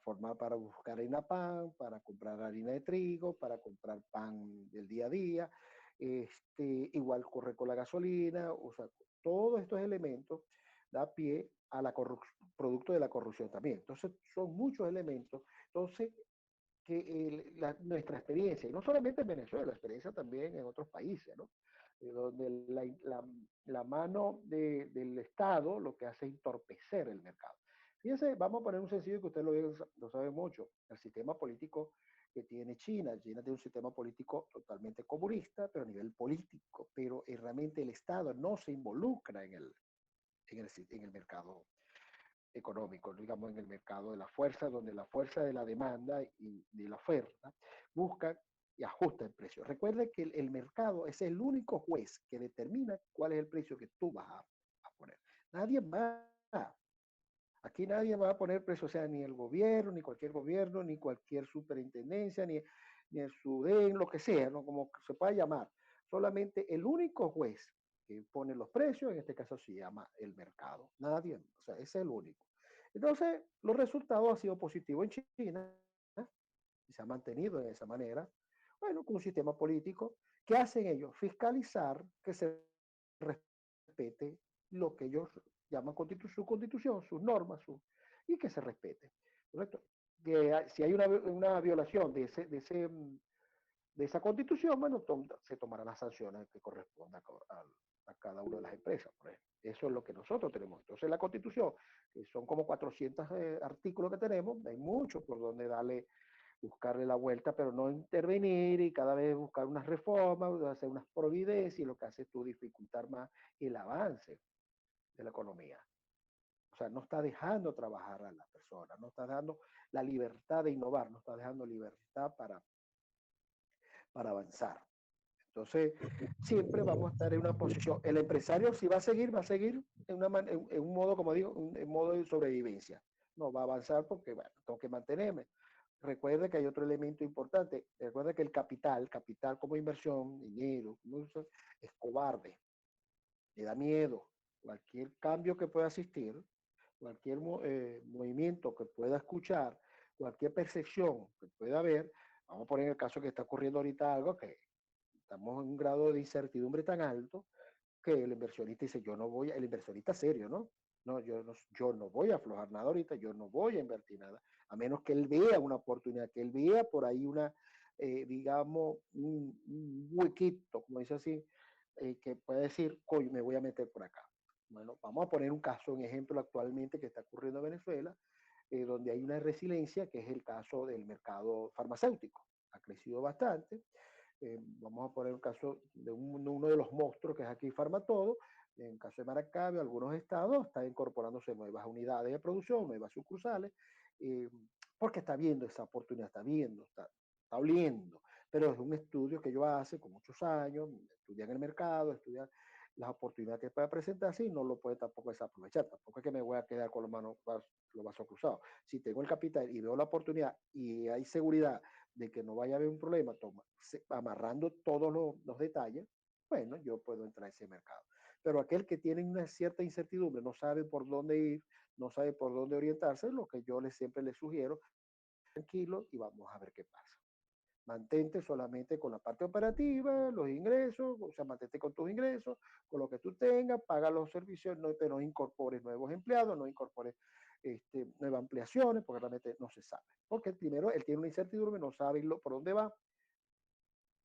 formar para buscar harina pan, para comprar harina de trigo, para comprar pan del día a día. Igual corre con la gasolina, o sea, todos estos elementos da pie a la producto de la corrupción también. Entonces, son muchos elementos. Entonces, que nuestra experiencia, y no solamente en Venezuela, la experiencia también en otros países, ¿no? Donde la mano del Estado lo que hace es entorpecer el mercado. Fíjense, vamos a poner un sencillo que usted lo sabe mucho, el sistema político que tiene China. China tiene un sistema político totalmente comunista, pero a nivel político, pero realmente el Estado no se involucra en el mercado económico, digamos, en el mercado de la fuerza, donde la fuerza de la demanda y de la oferta busca y ajusta el precio. Recuerde que el mercado es el único juez que determina cuál es el precio que tú vas a poner. Nadie más. Aquí nadie va a poner precio, o sea, ni el gobierno, ni cualquier superintendencia, ni el SUDEN, lo que sea, ¿no? Como se pueda llamar. Solamente el único juez que pone los precios, en este caso se llama el mercado. Nadie, o sea, ese es el único. Entonces, los resultados han sido positivos en China, ¿eh? Y se ha mantenido de esa manera. Bueno, con un sistema político. ¿Qué hacen ellos? Fiscalizar que se respete lo que ellos llaman su constitución, sus normas, y que se respete. ¿Correcto? Que si hay una violación de esa constitución, bueno, se tomarán las sanciones que correspondan a cada una de las empresas. Por ejemplo. Eso es lo que nosotros tenemos. Entonces, la constitución, que son como 400 artículos que tenemos, hay mucho por donde buscarle la vuelta, pero no intervenir y cada vez buscar unas reformas, hacer unas providencias, y lo que hace es tú dificultar más el avance de la economía. O sea, no está dejando trabajar a la persona, no está dando la libertad de innovar, no está dejando libertad para avanzar. Entonces, siempre vamos a estar en una posición. El empresario, si va a seguir en un modo, como digo, en modo de sobrevivencia. No va a avanzar porque, bueno, tengo que mantenerme. Recuerde que hay otro elemento importante. Recuerde que el capital como inversión, dinero, es cobarde. Le da miedo. Cualquier cambio que pueda existir, cualquier movimiento que pueda escuchar, cualquier percepción que pueda haber, vamos a poner el caso que está ocurriendo ahorita algo que estamos en un grado de incertidumbre tan alto que el inversionista dice, el inversionista serio, ¿no? No, yo no voy a aflojar nada ahorita, yo no voy a invertir nada, a menos que él vea una oportunidad, que él vea por ahí digamos, un huequito, como dice así, que puede decir, coño, me voy a meter por acá. Bueno, vamos a poner un ejemplo actualmente que está ocurriendo en Venezuela, donde hay una resiliencia, que es el caso del mercado farmacéutico. Ha crecido bastante. Vamos a poner un caso de uno de los monstruos que es aquí Farmatodo. En el caso de Maracaibo, algunos estados están incorporándose nuevas unidades de producción, nuevas sucursales, porque está viendo esa oportunidad, está oliendo. Pero es un estudio que yo hace con muchos años, estudian el mercado, estudian las oportunidades que pueda presentarse y no lo puede tampoco desaprovechar. Tampoco es que me voy a quedar con los brazos cruzados. Si tengo el capital y veo la oportunidad y hay seguridad de que no vaya a haber un problema, amarrando todos los detalles, bueno, yo puedo entrar a ese mercado. pero aquel que tiene una cierta incertidumbre, no sabe por dónde ir, no sabe por dónde orientarse, lo que yo siempre le sugiero, tranquilo y vamos a ver qué pasa. Mantente solamente con la parte operativa, los ingresos, o sea, mantente con tus ingresos, con lo que tú tengas, paga los servicios, no, pero no incorpores nuevos empleados, no incorpores nuevas ampliaciones, porque realmente no se sabe. Porque primero él tiene una incertidumbre, no sabe por dónde va,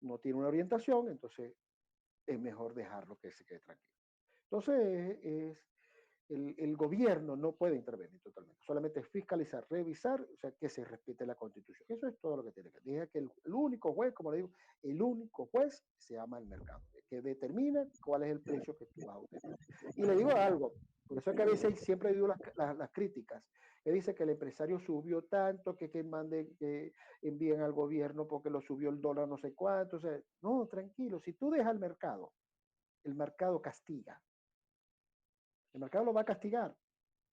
no tiene una orientación, entonces es mejor dejarlo que se quede tranquilo. Entonces, el gobierno no puede intervenir totalmente, solamente fiscalizar, revisar, o sea, que se respete la Constitución. Eso es todo lo que tiene que decir. Que el único juez, como le digo, el único juez se llama el mercado, que determina cuál es el precio que tú vas a obtener. Y le digo algo, por eso es que a veces siempre digo las críticas, que dice que el empresario subió tanto, que mande, que envíen al gobierno porque lo subió el dólar no sé cuánto. O sea, no, tranquilo, si tú dejas el mercado castiga. El mercado lo va a castigar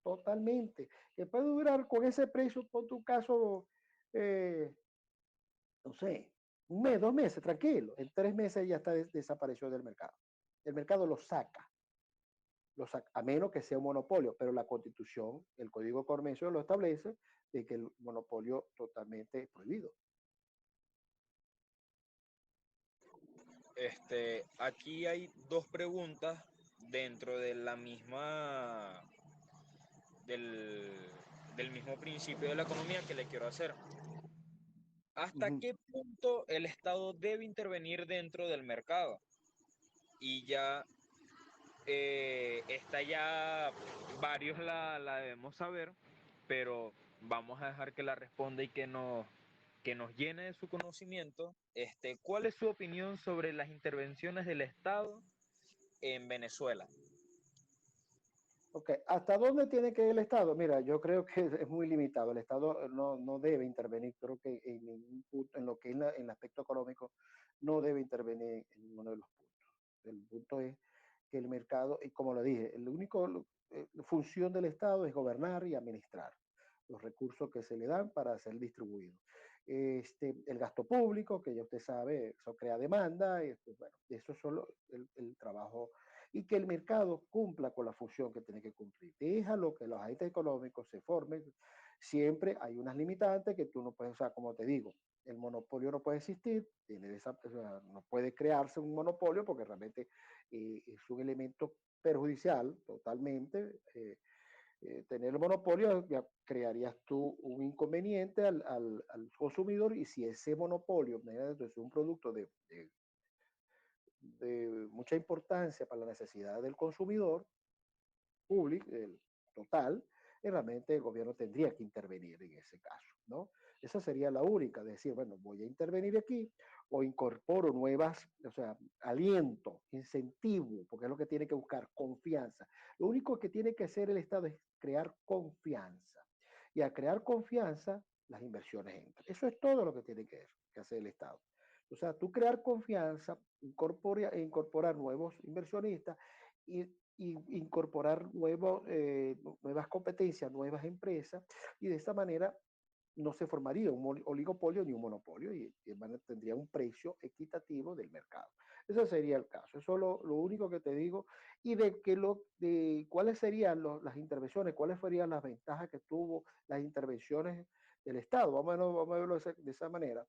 totalmente. Que puede durar con ese precio, por tu caso, no sé, un mes, 2 meses, tranquilo. En 3 meses ya está desapareció del mercado. El mercado lo saca, a menos que sea un monopolio, pero la Constitución, el Código de Comercio lo establece de que el monopolio totalmente es prohibido. Aquí hay dos preguntas dentro de la misma del, del mismo principio de la economía que le quiero hacer. ¿Hasta qué punto el Estado debe intervenir dentro del mercado? Y ya esta ya varios la debemos saber, pero vamos a dejar que la responda y que nos llene de su conocimiento. ¿Cuál es su opinión sobre las intervenciones del Estado en Venezuela? Ok, ¿hasta dónde tiene que ir el Estado? Mira, yo creo que es muy limitado. El Estado no debe intervenir, creo que en ningún punto, en lo que es en el aspecto económico, no debe intervenir en ninguno de los puntos. El punto es que el mercado, y como lo dije, la función del Estado es gobernar y administrar los recursos que se le dan para ser distribuidos. El gasto público, que ya usted sabe, eso crea demanda, y bueno, eso es solo el trabajo y que el mercado cumpla con la función que tiene que cumplir. Déjalo que los agentes económicos se formen. Siempre hay unas limitantes que tú no puedes, o sea, como te digo, el monopolio no puede existir, o sea, no puede crearse un monopolio porque realmente es un elemento perjudicial totalmente. Tener el monopolio, ya crearías tú un inconveniente al consumidor y si ese monopolio es un producto de mucha importancia para la necesidad del consumidor público, el total, realmente el gobierno tendría que intervenir en ese caso, ¿no? Esa sería la única, decir, bueno, voy a intervenir aquí o incorporo nuevas, o sea, aliento, incentivo, porque es lo que tiene que buscar, confianza. Lo único que tiene que hacer el Estado es crear confianza. Y a crear confianza, las inversiones entran. Eso es todo lo que tiene que hacer el Estado. O sea, tú crear confianza, incorporar nuevos inversionistas y incorporar nuevas competencias, nuevas empresas, y de esta manera no se formaría un oligopolio ni un monopolio y tendría un precio equitativo del mercado. Ese sería el caso. Eso es lo único que te digo. Y de cuáles serían las intervenciones, cuáles serían las ventajas que tuvo las intervenciones del Estado. Vamos a verlo de esa manera.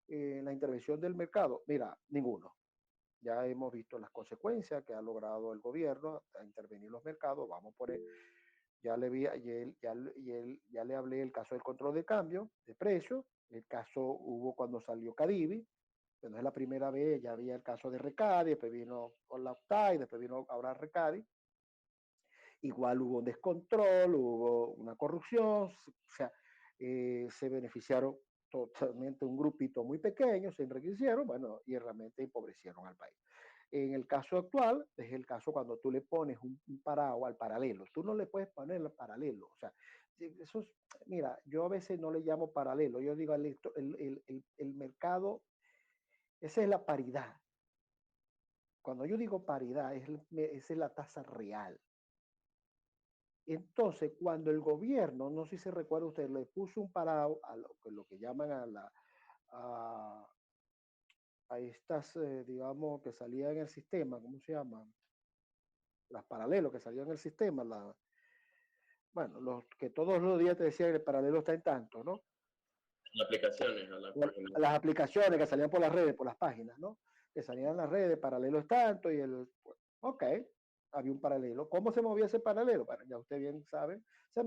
La intervención del mercado, mira, ninguno. Ya hemos visto las consecuencias que ha logrado el gobierno a intervenir en los mercados. Vamos por él. Ya le hablé el caso del control de cambio, de precios. El caso hubo cuando salió Cadivi. No es la primera vez, ya había el caso de Recadi, después vino con la Octay, después vino ahora Recadi. Igual hubo un descontrol, hubo una corrupción, o sea, se beneficiaron totalmente un grupito muy pequeño, se enriquecieron, bueno, y realmente empobrecieron al país. En el caso actual, es el caso cuando tú le pones un paraguas al paralelo. Tú no le puedes poner el paralelo. O sea, eso es, mira, yo a veces no le llamo paralelo. Yo digo el mercado, esa es la paridad. Cuando yo digo paridad, esa es la tasa real. Entonces, cuando el gobierno, no sé si se recuerda usted, le puso un parado a lo que llaman a estas, digamos, que salían en el sistema, ¿cómo se llama? las paralelos que salían en el sistema, bueno, los que todos los días te decían el paralelo está en tanto, ¿no? Las aplicaciones, a la página. Las aplicaciones que salían por las redes, por las páginas, ¿no? Que salían en las redes, paralelo es tanto y ok, había un paralelo. ¿Cómo se movía ese paralelo? Bueno, ya usted bien sabe, se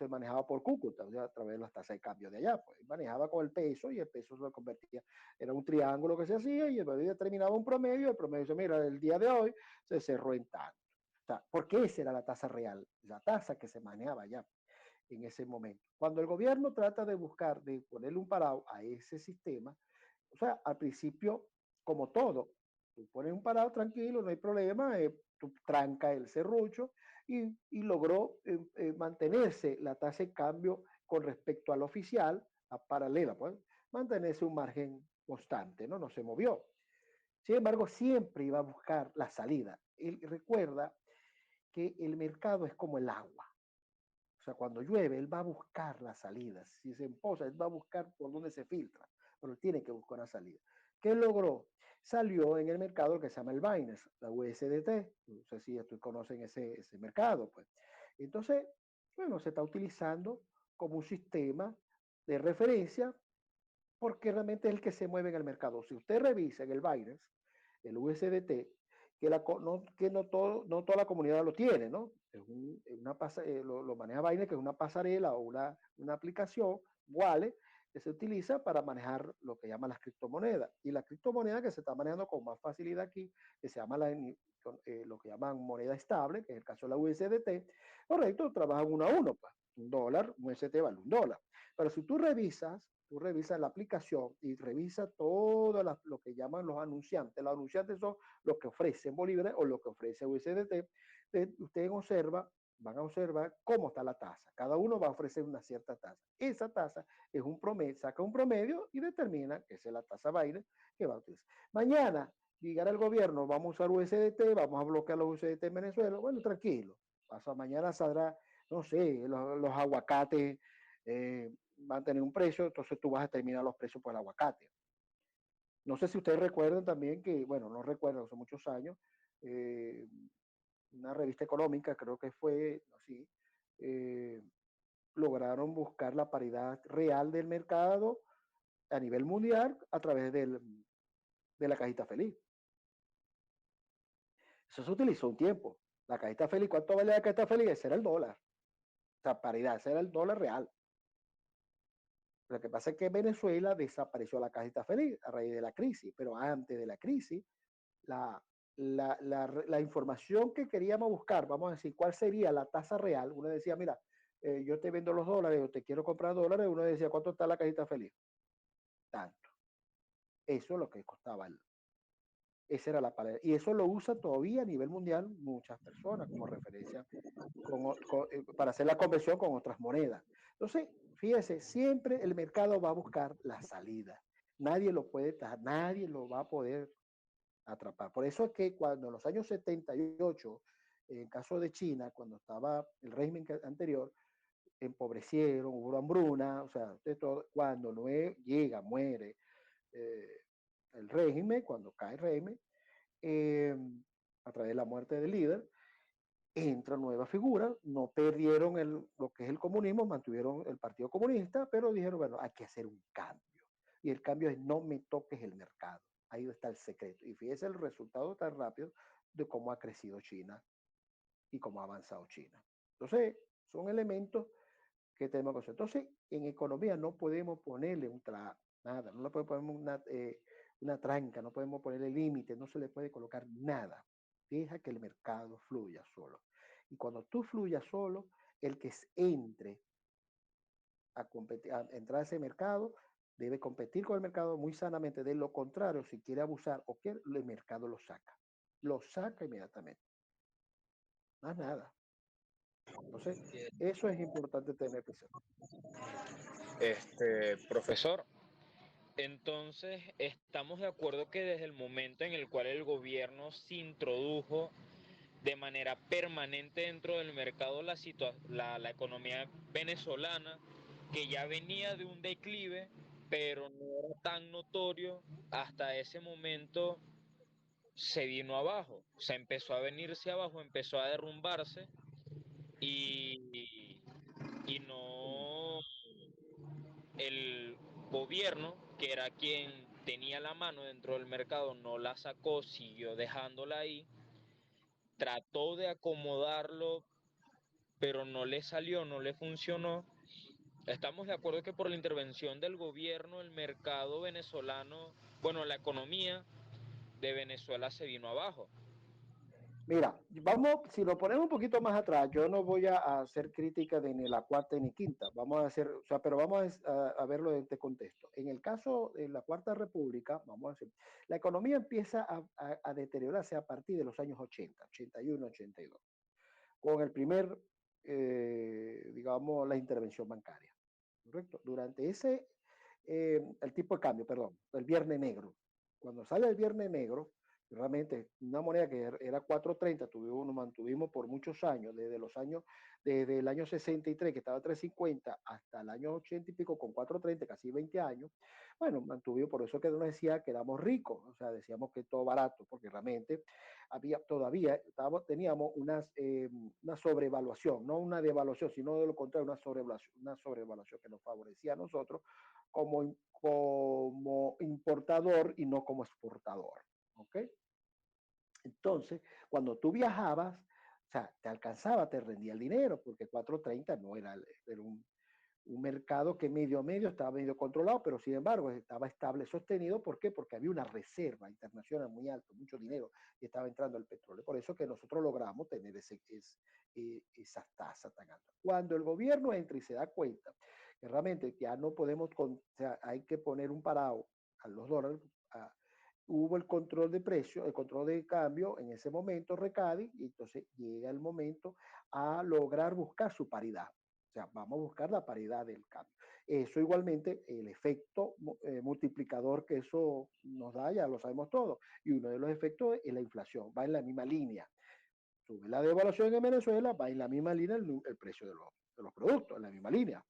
manejaba por Cúcuta, o sea, a través de las tasas de cambio de allá, pues manejaba con el peso y el peso se convertía, era un triángulo que se hacía y determinaba un promedio, el promedio dice, mira, el día de hoy se cerró en tanto. O sea, porque esa era la tasa real, la tasa que se manejaba allá en ese momento. Cuando el gobierno trata de buscar, de ponerle un parado a ese sistema, o sea, al principio, como todo, tú pones un parado tranquilo, no hay problema, tú tranca el serrucho y logró mantenerse la tasa de cambio con respecto al oficial, a paralela, pues, mantenerse un margen constante, ¿no? No se movió. Sin embargo, siempre iba a buscar la salida. Y recuerda que el mercado es como el agua. O sea, cuando llueve, él va a buscar las salidas. Si se empoza, él va a buscar por dónde se filtra, pero él tiene que buscar una salida. ¿Qué logró? Salió en el mercado que se llama el Binance, la USDT. No sé si ustedes conocen ese mercado, pues. Entonces, bueno, se está utilizando como un sistema de referencia porque realmente es el que se mueve en el mercado. Si usted revisa en el Binance, el USDT, que no toda la comunidad lo tiene, ¿no? Lo maneja Binance, que es una pasarela o una aplicación, wallet, que se utiliza para manejar lo que llaman las criptomonedas. Y la criptomoneda que se está manejando con más facilidad aquí, que se llama lo que llaman moneda estable, que es el caso de la USDT, correcto, trabajan uno a uno, pues. $1, un USDT vale $1. Pero si tú revisas la aplicación y revisas todo lo que llaman los anunciantes. Los anunciantes son los que ofrecen bolívares o los que ofrece USDT. Ustedes van a observar cómo está la tasa. Cada uno va a ofrecer una cierta tasa. Esa tasa es un promedio, saca un promedio y determina que esa es la tasa Binance que va a utilizar. Mañana llegará el gobierno, vamos a usar USDT, vamos a bloquear los USDT en Venezuela. Bueno, tranquilo. Mañana saldrá, no sé, los aguacates van a tener un precio, entonces tú vas a determinar los precios por el aguacate. No sé si ustedes recuerdan también que, bueno, no recuerdo, hace muchos años, una revista económica, creo que fue así, lograron buscar la paridad real del mercado a nivel mundial a través de la cajita feliz. Eso se utilizó un tiempo. La cajita feliz, ¿cuánto vale la cajita feliz? Ese era el dólar. O sea, paridad, ese era el dólar real. Lo que pasa es que Venezuela desapareció la cajita feliz a raíz de la crisis, pero antes de la crisis, la información que queríamos buscar, vamos a decir, cuál sería la tasa real, uno decía, mira, yo te vendo los dólares, yo te quiero comprar dólares, uno decía, ¿cuánto está la cajita feliz? Tanto. Eso es lo que costaba. Esa era la palabra. Y eso lo usa todavía a nivel mundial muchas personas como referencia para hacer la conversión con otras monedas. Entonces, fíjese, siempre el mercado va a buscar la salida. Nadie lo puede tajar, nadie lo va a poder atrapar. Por eso es que cuando en los años 78, en caso de China, cuando estaba el régimen anterior, empobrecieron, hubo hambruna, o sea, cuando no llega, muere el régimen, cuando cae el régimen, a través de la muerte del líder, entra nueva figura, no perdieron lo que es el comunismo, mantuvieron el Partido Comunista, pero dijeron, bueno, hay que hacer un cambio. Y el cambio es no me toques el mercado. Ahí está el secreto. Y fíjese el resultado tan rápido de cómo ha crecido China y cómo ha avanzado China. Entonces, son elementos que tenemos que hacer. Entonces, en economía no podemos ponerle nada, no le podemos poner una tranca, no podemos ponerle límite, no se le puede colocar nada. Deja que el mercado fluya solo. Y cuando tú fluyas solo, el que entre a entrar a ese mercado debe competir con el mercado muy sanamente. De lo contrario, si quiere abusar o quiere, el mercado lo saca inmediatamente. Más nada. Entonces, eso es importante tener presente. Profesor, entonces estamos de acuerdo que desde el momento en el cual el gobierno se introdujo de manera permanente dentro del mercado la economía venezolana, que ya venía de un declive, pero no era tan notorio hasta ese momento se vino abajo, se empezó a venirse abajo, empezó a derrumbarse y no el gobierno, que era quien tenía la mano dentro del mercado, no la sacó, siguió dejándola ahí, trató de acomodarlo, pero no le salió, no le funcionó. Estamos de acuerdo que por la intervención del gobierno, el mercado venezolano, bueno, la economía de Venezuela se vino abajo. Mira, vamos, si lo ponemos un poquito más atrás, yo no voy a hacer crítica de ni la cuarta ni quinta, vamos a hacer, o sea, pero vamos a verlo en este contexto. En el caso de la Cuarta República, vamos a decir, la economía empieza a deteriorarse a partir de los años 80, 81, 82, con el primer, digamos, la intervención bancaria, ¿correcto? Durante ese, el tipo de cambio, perdón, el Viernes Negro. Cuando sale el Viernes Negro, realmente una moneda que era 4.30, nos mantuvimos por muchos años, desde el año 63, que estaba a 3.50, hasta el año 80 y pico, con 4.30, casi 20 años. Bueno, mantuvimos, por eso que nos decía que éramos ricos, o sea, decíamos que todo barato, porque realmente teníamos una sobrevaluación, no una devaluación, sino de lo contrario, una sobrevaluación que nos favorecía a nosotros como importador y no como exportador. ¿Ok? Entonces, cuando tú viajabas, o sea, te alcanzaba, te rendía el dinero, porque 4.30 no era un mercado que medio a medio estaba medio controlado, pero sin embargo estaba estable, sostenido. ¿Por qué? Porque había una reserva internacional muy alta, mucho dinero, y estaba entrando el petróleo. Por eso que nosotros logramos tener esas tasas tan altas. Cuando el gobierno entra y se da cuenta que realmente ya no podemos, o sea, hay que poner un parado a los dólares, hubo el control de precio, el control de cambio, en ese momento recae, y entonces llega el momento a lograr buscar su paridad. O sea, vamos a buscar la paridad del cambio. Eso igualmente, el efecto multiplicador que eso nos da, ya lo sabemos todos. Y uno de los efectos es la inflación, va en la misma línea. Sube la devaluación en Venezuela, va en la misma línea el precio de los productos, en la misma línea.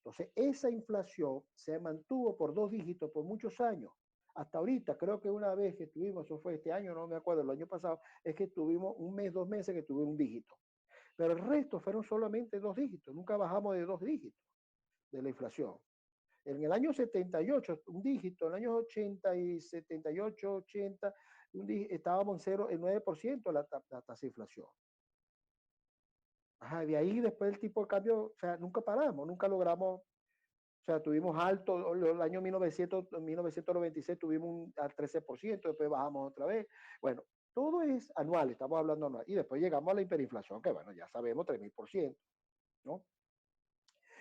Entonces, esa inflación se mantuvo por 2 dígitos por muchos años. Hasta ahorita, creo que una vez que estuvimos, eso fue este año, no me acuerdo, el año pasado, es que tuvimos un mes, 2 meses que tuvimos un dígito. Pero el resto fueron solamente 2 dígitos, nunca bajamos de 2 dígitos de la inflación. En el año 78, un dígito, en el año 80 y 78, 80, estábamos en 0, el 9% la tasa de inflación. Ajá, de ahí después el tipo de cambio, o sea, nunca paramos, nunca logramos, o sea, tuvimos alto, el año 1996 tuvimos al 13%, después bajamos otra vez. Bueno, todo es anual, estamos hablando anual. Y después llegamos a la hiperinflación, que bueno, ya sabemos, 3.000%, ¿no?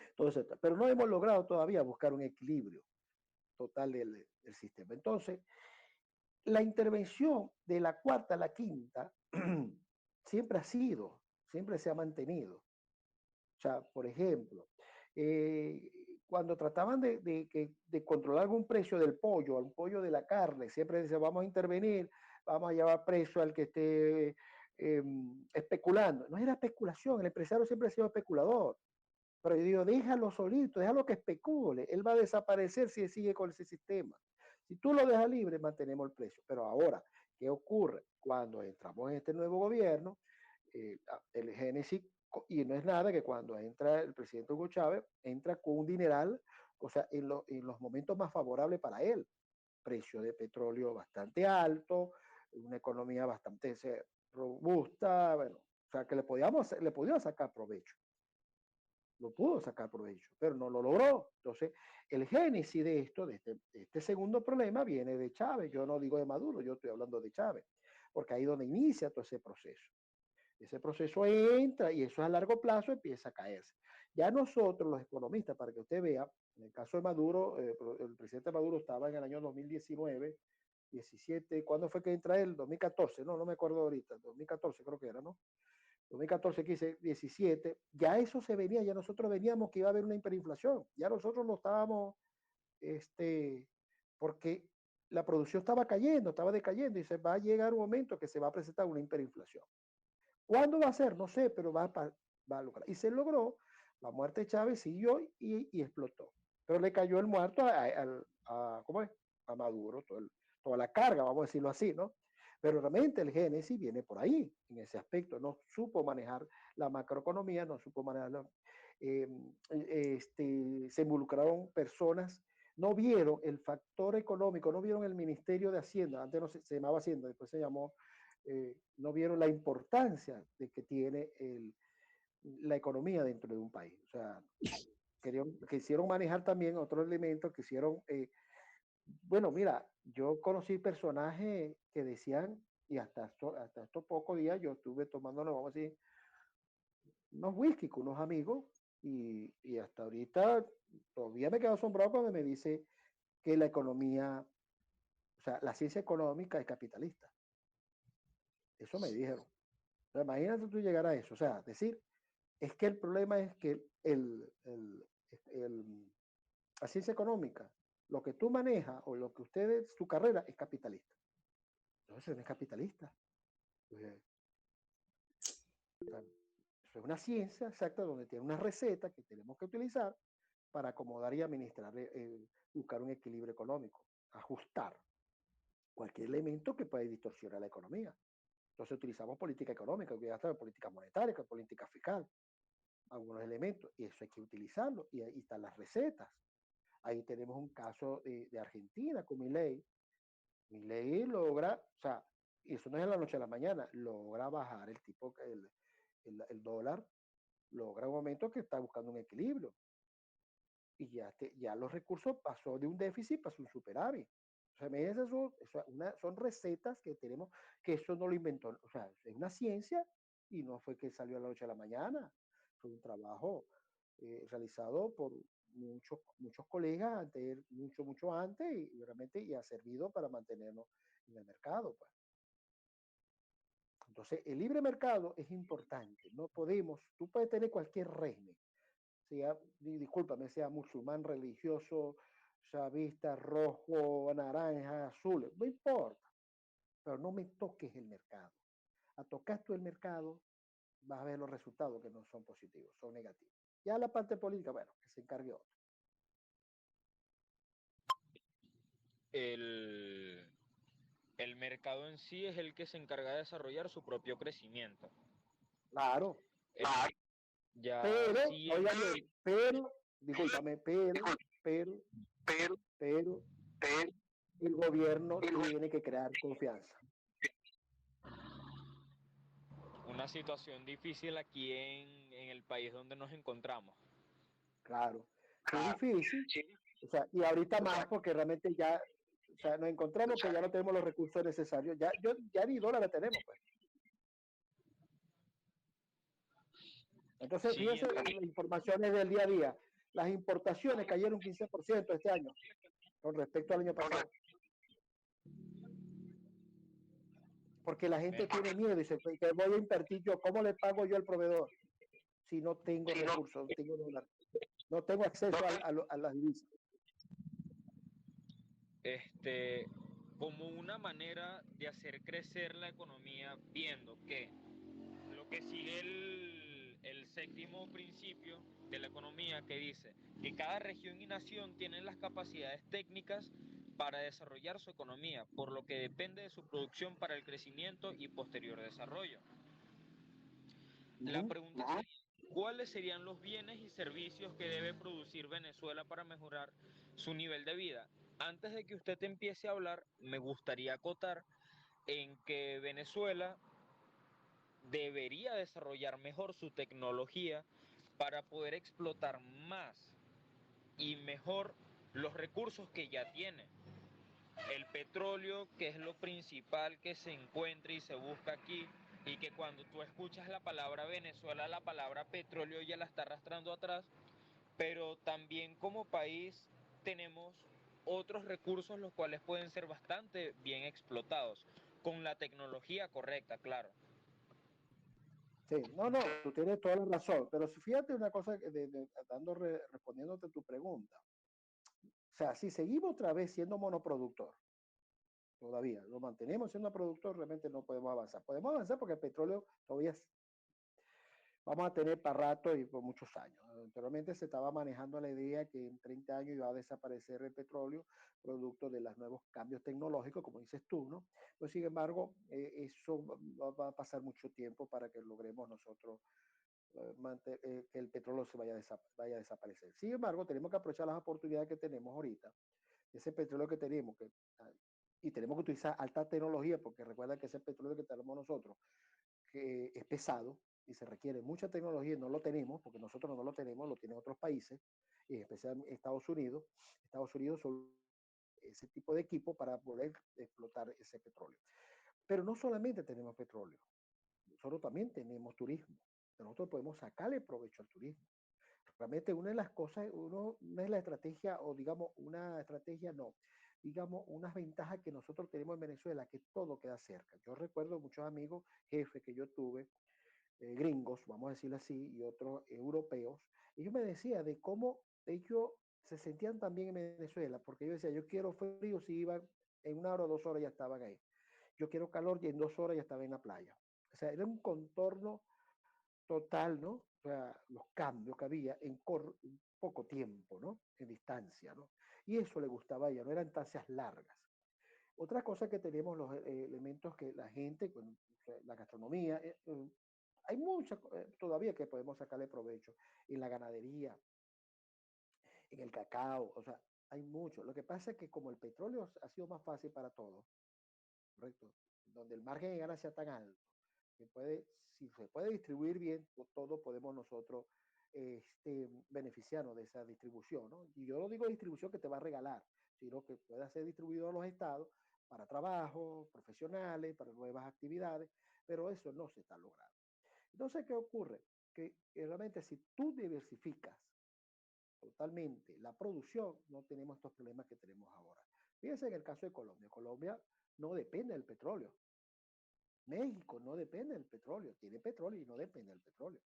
Entonces, pero no hemos logrado todavía buscar un equilibrio total del sistema. Entonces, la intervención de la cuarta a la quinta siempre se ha mantenido. O sea, por ejemplo, cuando trataban de controlar algún precio del pollo, un pollo de la carne, siempre decían, vamos a intervenir, vamos a llevar preso al que esté especulando. No era especulación, el empresario siempre ha sido especulador. Pero yo digo, déjalo solito, déjalo que especule. Él va a desaparecer si sigue con ese sistema. Si tú lo dejas libre, mantenemos el precio. Pero ahora, ¿qué ocurre? Cuando entramos en este nuevo gobierno, el génesis, y no es nada que cuando entra el presidente Hugo Chávez, entra con un dineral, o sea, en los momentos más favorables para él. Precio de petróleo bastante alto, una economía bastante robusta, bueno, o sea, que le podía sacar provecho. Lo pudo sacar provecho, pero no lo logró. Entonces, el génesis de esto, de este segundo problema, viene de Chávez. Yo no digo de Maduro, yo estoy hablando de Chávez, porque ahí es donde inicia todo ese proceso. Ese proceso entra y eso a largo plazo empieza a caerse. Ya nosotros, los economistas, para que usted vea, en el caso de Maduro, el presidente Maduro estaba en el año 2019, 17, ¿cuándo fue que entra él? 2014, no me acuerdo ahorita, 2014 creo que era, ¿no? 2014, 15, 17, ya eso se venía, ya nosotros veníamos que iba a haber una hiperinflación, ya nosotros no estábamos, porque la producción estaba cayendo, estaba decayendo, y se va a llegar un momento que se va a presentar una hiperinflación. ¿Cuándo va a ser? No sé, pero va a lograr. Y se logró, la muerte de Chávez siguió y explotó. Pero le cayó el muerto ¿cómo es? A Maduro, toda la carga, vamos a decirlo así, ¿no? Pero realmente el Génesis viene por ahí, en ese aspecto. No supo manejar la macroeconomía, no supo manejar se involucraron personas, no vieron el factor económico, no vieron el Ministerio de Hacienda, antes no se llamaba Hacienda, después se llamó, no vieron la importancia de que tiene la economía dentro de un país. O sea, quisieron manejar también otros elementos, quisieron, bueno, mira, yo conocí personajes que decían, y hasta estos pocos días yo estuve tomándonos, vamos a decir, unos whisky con unos amigos, y hasta ahorita todavía me quedo asombrado cuando me dice que la economía, o sea, la ciencia económica es capitalista. Eso me dijeron. O sea, imagínate tú llegar a eso. O sea, decir, es que el problema es que la ciencia económica, lo que tú manejas o lo que ustedes, su carrera es capitalista. Entonces no es capitalista. Entonces, o sea, eso es una ciencia exacta donde tiene una receta que tenemos que utilizar para acomodar y administrar, buscar un equilibrio económico, ajustar cualquier elemento que pueda distorsionar la economía. Entonces utilizamos política económica, política monetaria, política fiscal, algunos elementos, y eso hay que utilizarlo, y ahí están las recetas. Ahí tenemos un caso de Argentina con Milei. Milei logra, o sea, y eso no es de la noche a la mañana, logra bajar el dólar, logra un momento que está buscando un equilibrio. Y ya los recursos pasó de un déficit, pasó un superávit. O sea, son recetas que tenemos, que eso no lo inventó, o sea, es una ciencia y no fue que salió a la noche a la mañana, fue un trabajo realizado por muchos colegas mucho antes y realmente y ha servido para mantenernos en el mercado, pues. Entonces, el libre mercado es importante, no podemos, tú puedes tener cualquier régimen, discúlpame, sea musulmán, religioso, chavista, rojo, naranja, azul, no importa, pero no me toques el mercado. A tocar tú el mercado, vas a ver los resultados que no son positivos, son negativos. Ya la parte política, bueno, que se encargue otro. El mercado en sí es el que se encarga de desarrollar su propio crecimiento. Claro. Ya pero, sí, discúlpame, pero, el gobierno tiene que crear confianza. una situación difícil aquí en el país donde nos encontramos. Claro, es difícil, o sea, y ahorita más porque realmente ya, o sea, nos encontramos que ya no tenemos los recursos necesarios, ya ni dólares tenemos, pues. Entonces, Sí, fíjense las informaciones del día a día. Las importaciones cayeron 15% este año con respecto al año pasado. Porque la gente tiene miedo y dice, que voy a invertir yo, ¿cómo le pago yo al proveedor si no tengo recursos, no tengo dólares, no tengo acceso a las divisas? Como una manera de hacer crecer la economía, viendo que lo que sigue el séptimo principio de la economía, que dice que cada región y nación tienen las capacidades técnicas para desarrollar su economía, por lo que depende de su producción para el crecimiento y posterior desarrollo. La pregunta es, ¿cuáles serían los bienes y servicios que debe producir Venezuela para mejorar su nivel de vida? Antes de que usted empiece a hablar, me gustaría acotar en que Venezuela debería desarrollar mejor su tecnología para poder explotar más y mejor los recursos que ya tiene. El petróleo, que es lo principal que se encuentra y se busca aquí, y que cuando tú escuchas la palabra Venezuela, la palabra petróleo ya la está arrastrando atrás, pero también como país tenemos otros recursos los cuales pueden ser bastante bien explotados, con la tecnología correcta, claro. Sí, no, tú tienes toda la razón, pero fíjate una cosa, respondiéndote tu pregunta. O sea, si seguimos otra vez siendo monoproductor, todavía lo mantenemos siendo productor, realmente no podemos avanzar. Podemos avanzar porque el petróleo todavía vamos a tener para rato y por muchos años. Anteriormente se estaba manejando la idea que en 30 años iba a desaparecer el petróleo, producto de los nuevos cambios tecnológicos, como dices tú, ¿no? Pues sin embargo, eso va a pasar mucho tiempo para que logremos nosotros que el petróleo vaya a desaparecer. Sin embargo, tenemos que aprovechar las oportunidades que tenemos ahorita, ese petróleo que tenemos, y tenemos que utilizar alta tecnología, porque recuerda que ese petróleo que tenemos nosotros, que es pesado y se requiere mucha tecnología y no lo tenemos, porque nosotros no lo tenemos, lo tienen otros países, y en especial Estados Unidos. Estados Unidos son ese tipo de equipo para poder explotar ese petróleo. Pero no solamente tenemos petróleo, nosotros también tenemos turismo. Nosotros podemos sacarle provecho al turismo. Realmente una de las cosas, una es la estrategia, o digamos, una estrategia no, digamos, unas ventajas que nosotros tenemos en Venezuela, que todo queda cerca. Yo recuerdo muchos amigos, jefes que yo tuve, gringos, vamos a decirlo así, y otros europeos, ellos me decían de cómo ellos se sentían también en Venezuela, porque yo decía, yo quiero frío, si iban en 1 hora o 2 horas ya estaban ahí. Yo quiero calor y en 2 horas ya estaba en la playa. O sea, era un contorno total, ¿no? O sea, los cambios que había en poco tiempo, ¿no? En distancia, ¿no? Y eso le gustaba a ella, no eran distancias largas. Otra cosa que tenemos los elementos que la gente, con la gastronomía, hay muchas todavía que podemos sacarle provecho en la ganadería, en el cacao, o sea, hay mucho. Lo que pasa es que como el petróleo ha sido más fácil para todos, ¿correcto? Donde el margen de ganancia tan alto, que si se puede distribuir bien, todo podemos nosotros beneficiarnos de esa distribución, ¿no? Y yo no digo distribución que te va a regalar, sino que pueda ser distribuido a los estados para trabajo, profesionales, para nuevas actividades, pero eso no se está logrando. Entonces, ¿qué ocurre? Que realmente si tú diversificas totalmente la producción, no tenemos estos problemas que tenemos ahora. Fíjense en el caso de Colombia. Colombia no depende del petróleo. México no depende del petróleo. Tiene petróleo y no depende del petróleo.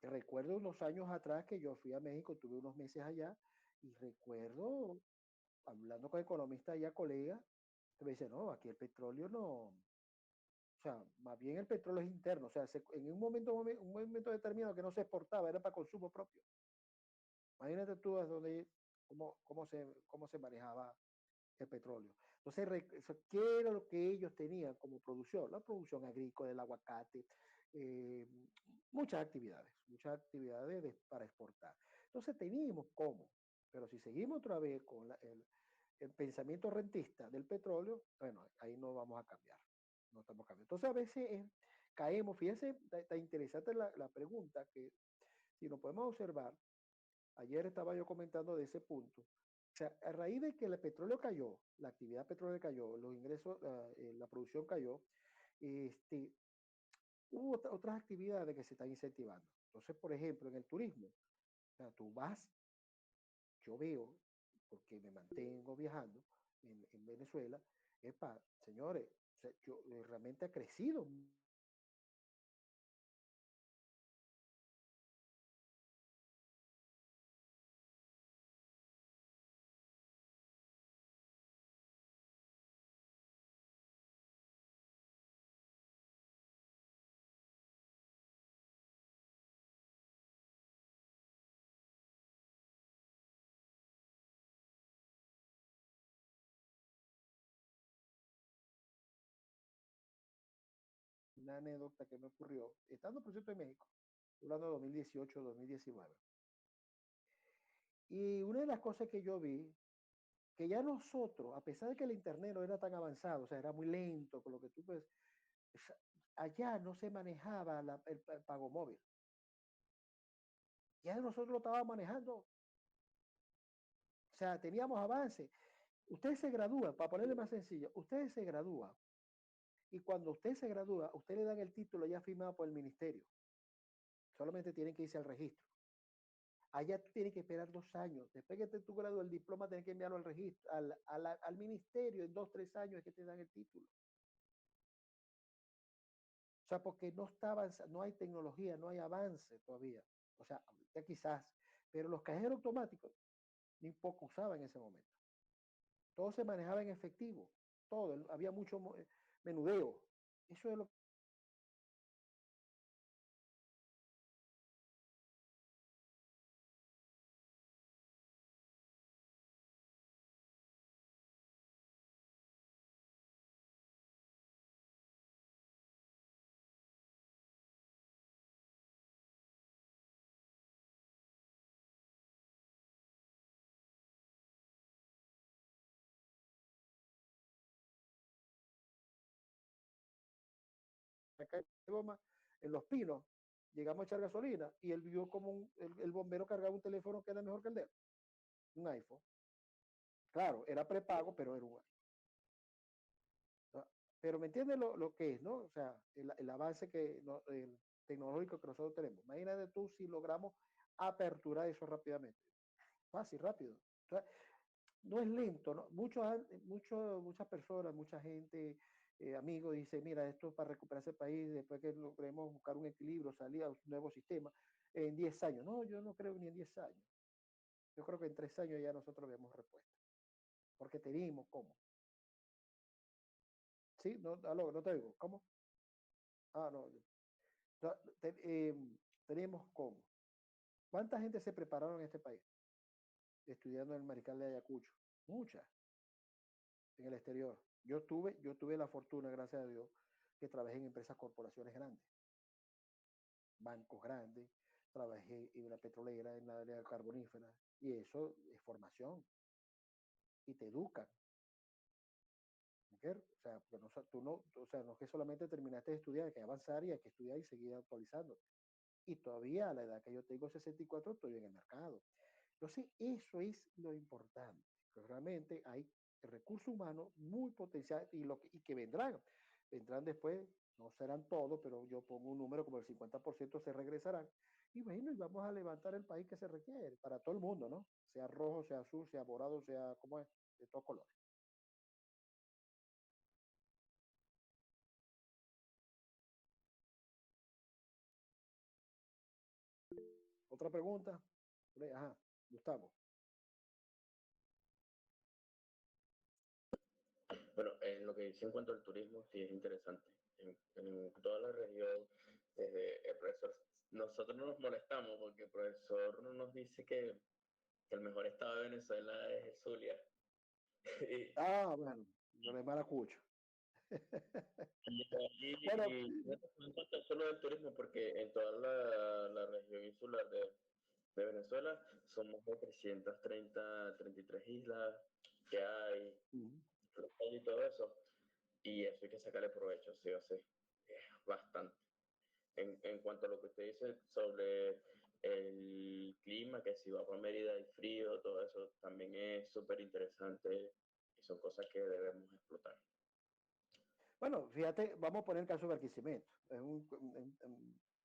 Recuerdo unos años atrás que yo fui a México, tuve unos meses allá, y recuerdo, hablando con economistas allá, colegas, que me dicen, no, aquí el petróleo no, o sea, más bien el petróleo es interno, o sea, en un momento determinado que no se exportaba, era para consumo propio. Imagínate tú cómo se manejaba el petróleo. Entonces, ¿qué era lo que ellos tenían como producción? La producción agrícola, el aguacate, eh, muchas actividades para exportar. Entonces teníamos cómo, pero si seguimos otra vez con el pensamiento rentista del petróleo, bueno, ahí no vamos a cambiar, no estamos cambiando. Entonces a veces caemos, fíjense, está interesante la pregunta, que si nos podemos observar, ayer estaba yo comentando de ese punto. O sea, a raíz de que el petróleo cayó, la actividad petrolera cayó, los ingresos, la producción cayó, hubo otras actividades que se están incentivando. Entonces, por ejemplo, en el turismo, o sea, tú vas, yo veo, porque me mantengo viajando en Venezuela, señores, o sea, realmente ha crecido. Una anécdota que me ocurrió, estando, por cierto, en México, hablando de 2018-2019. Y una de las cosas que yo vi, que ya nosotros, a pesar de que el internet no era tan avanzado, o sea, era muy lento, con lo que tú puedes, allá no se manejaba el pago móvil. Ya nosotros lo estábamos manejando. O sea, teníamos avance. Usted se gradúa, para ponerle más sencillo, usted se gradúa, y cuando usted se gradúa, usted le dan el título ya firmado por el ministerio. Solamente tienen que irse al registro. Allá tiene que esperar 2 años. Después que tú gradúas el diploma, tienes que enviarlo al registro, al ministerio. En 2, 3 años es que te dan el título. O sea, porque no está avanzando, no hay tecnología, no hay avance todavía. O sea, ya quizás, pero los cajeros automáticos ni poco usaban en ese momento. Todo se manejaba en efectivo, todo, había mucho menudeo. Eso es lo Maracaibo, en Los Pinos, llegamos a echar gasolina y él vio como el bombero cargaba un teléfono que era mejor que el de él, un iPhone. Claro, era prepago, pero era un iPhone. Pero me entiendes lo que es, ¿no? O sea, el avance el tecnológico que nosotros tenemos. Imagínate tú si logramos aperturar eso rápidamente. Fácil, rápido. O sea, no es lento, ¿no? Muchas personas, mucha gente, amigos, dice, mira, esto es para recuperar ese país, después que logremos buscar un equilibrio, salir a un nuevo sistema, en 10 años. No, yo no creo ni en 10 años. Yo creo que en 3 años ya nosotros vemos respuesta. Porque tenemos cómo. ¿Sí? No, no te digo, ¿cómo? Ah, no. Tenemos cómo. ¿Cuánta gente se prepararon en este país? Estudiando en el Marical de Ayacucho. Muchas. En el exterior. Yo tuve la fortuna, gracias a Dios, que trabajé en empresas, corporaciones grandes, bancos grandes, trabajé en la petrolera, en la área carbonífera, y eso es formación, y te educan. ¿Okay? O sea, no, tú no, o sea, no es que solamente terminaste de estudiar, hay que avanzar y hay que estudiar y seguir actualizando. Y todavía a la edad que yo tengo, 64, estoy en el mercado. Entonces, eso es lo importante, que realmente hay recursos humanos muy potenciales y que vendrán después, no serán todos, pero yo pongo un número como el 50% se regresarán. Y bueno, y vamos a levantar el país que se requiere para todo el mundo, ¿no? Sea rojo, sea azul, sea morado, sea como es, de todos colores. Otra pregunta. Ajá, Gustavo. Bueno, en lo que dice en cuanto al turismo, sí es interesante. En toda la región, desde el profesor, nosotros no nos molestamos porque el profesor nos dice que el mejor estado de Venezuela es el Zulia. Ah, bueno, lo de Maracucho. Bueno, en cuanto a solo del turismo, porque en toda la región insular de Venezuela son más de 33 islas que hay, y todo eso, y eso hay que sacarle provecho, sí o sí, bastante. En cuanto a lo que usted dice sobre el clima, que si va para Mérida hay frío, todo eso también es súper interesante y son cosas que debemos explotar. Bueno, fíjate, vamos a poner el caso de Barquisimeto. Es un